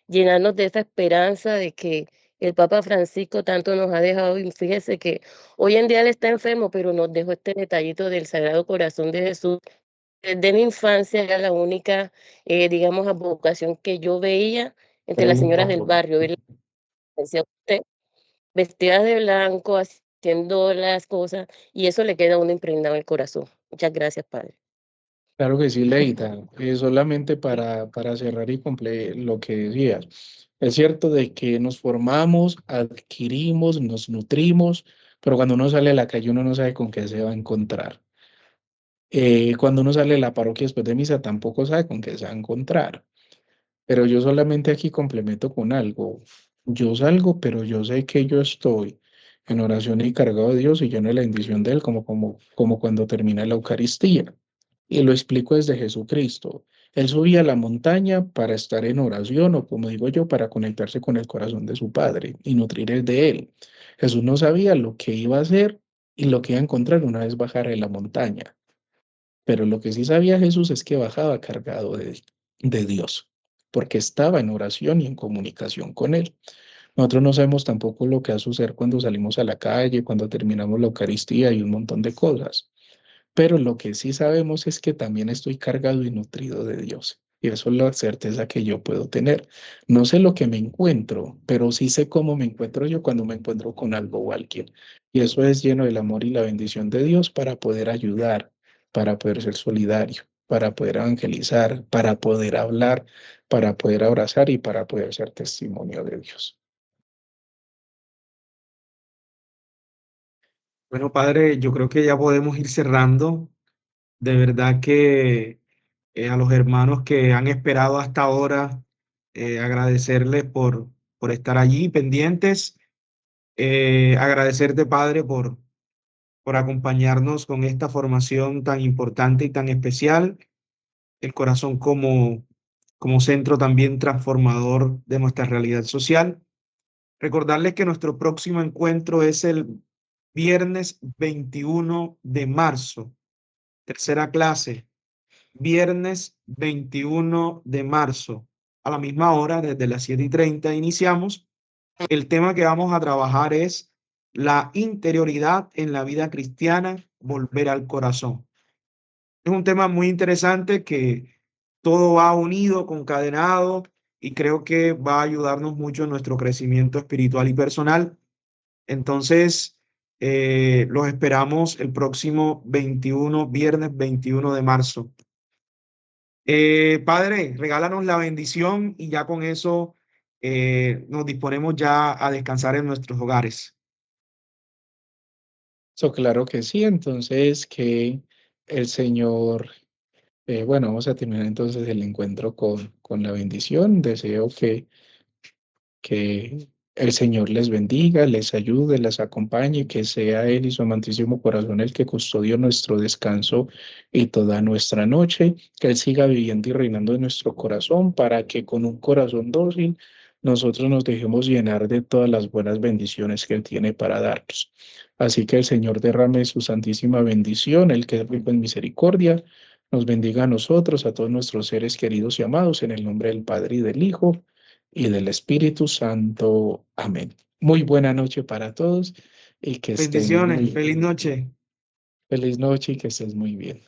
llenarnos de esa esperanza de que el Papa Francisco tanto nos ha dejado. Y fíjese que hoy en día él está enfermo, pero nos dejó este detallito del Sagrado Corazón de Jesús. Desde mi infancia era la única, digamos, advocación que yo veía entre las señoras del barrio. ¿Verdad? Decía usted, vestidas de blanco, haciendo las cosas, y eso le queda a uno impregnado en el corazón. Muchas gracias, Padre. Claro que sí, Leita. Solamente para cerrar y lo que decías. Es cierto de que nos formamos, adquirimos, nos nutrimos, pero cuando uno sale a la calle uno no sabe con qué se va a encontrar. Cuando uno sale de la parroquia después de misa tampoco sabe con qué se va a encontrar. Pero yo solamente aquí complemento con algo. Yo salgo, pero yo sé que yo estoy en oración y cargado de Dios y lleno de la bendición de Él, como cuando termina la Eucaristía. Y lo explico desde Jesucristo. Él subía a la montaña para estar en oración o, como digo yo, para conectarse con el corazón de su Padre y nutrir el de Él. Jesús no sabía lo que iba a hacer y lo que iba a encontrar una vez bajara de la montaña. Pero lo que sí sabía Jesús es que bajaba cargado de Dios, porque estaba en oración y en comunicación con Él. Nosotros no sabemos tampoco lo que va a suceder cuando salimos a la calle, cuando terminamos la Eucaristía y un montón de cosas. Pero lo que sí sabemos es que también estoy cargado y nutrido de Dios. Y eso es la certeza que yo puedo tener. No sé lo que me encuentro, pero sí sé cómo me encuentro yo cuando me encuentro con algo o alguien. Y eso es lleno del amor y la bendición de Dios para poder ayudar, para poder ser solidario, para poder evangelizar, para poder hablar, para poder abrazar y para poder ser testimonio de Dios. Bueno, padre, yo creo que ya podemos ir cerrando. De verdad que a los hermanos que han esperado hasta ahora, agradecerles por estar allí pendientes. Agradecerte, padre, por acompañarnos con esta formación tan importante y tan especial. El corazón como centro también transformador de nuestra realidad social. Recordarles que nuestro próximo encuentro es el viernes 21 de marzo, tercera clase, viernes 21 de marzo, a la misma hora, desde las 7:30 iniciamos. El tema que vamos a trabajar es la interioridad en la vida cristiana, volver al corazón. Es un tema muy interesante que todo va unido, concadenado, y creo que va a ayudarnos mucho en nuestro crecimiento espiritual y personal. Entonces, los esperamos el próximo viernes 21 de marzo. Padre, regálanos la bendición y ya con eso nos disponemos ya a descansar en nuestros hogares. Eso claro que sí, entonces que el Señor, bueno, vamos a terminar entonces el encuentro con la bendición. Deseo que el Señor les bendiga, les ayude, les acompañe, que sea Él y su amantísimo corazón el que custodie nuestro descanso y toda nuestra noche, que Él siga viviendo y reinando en nuestro corazón para que con un corazón dócil nosotros nos dejemos llenar de todas las buenas bendiciones que Él tiene para darnos. Así que el Señor derrame su santísima bendición, el que es rico en misericordia, nos bendiga a nosotros, a todos nuestros seres queridos y amados, en el nombre del Padre y del Hijo y del Espíritu Santo. Amén. Muy buena noche para todos y que estén Bendiciones, muy feliz noche. feliz noche y que estés muy bien.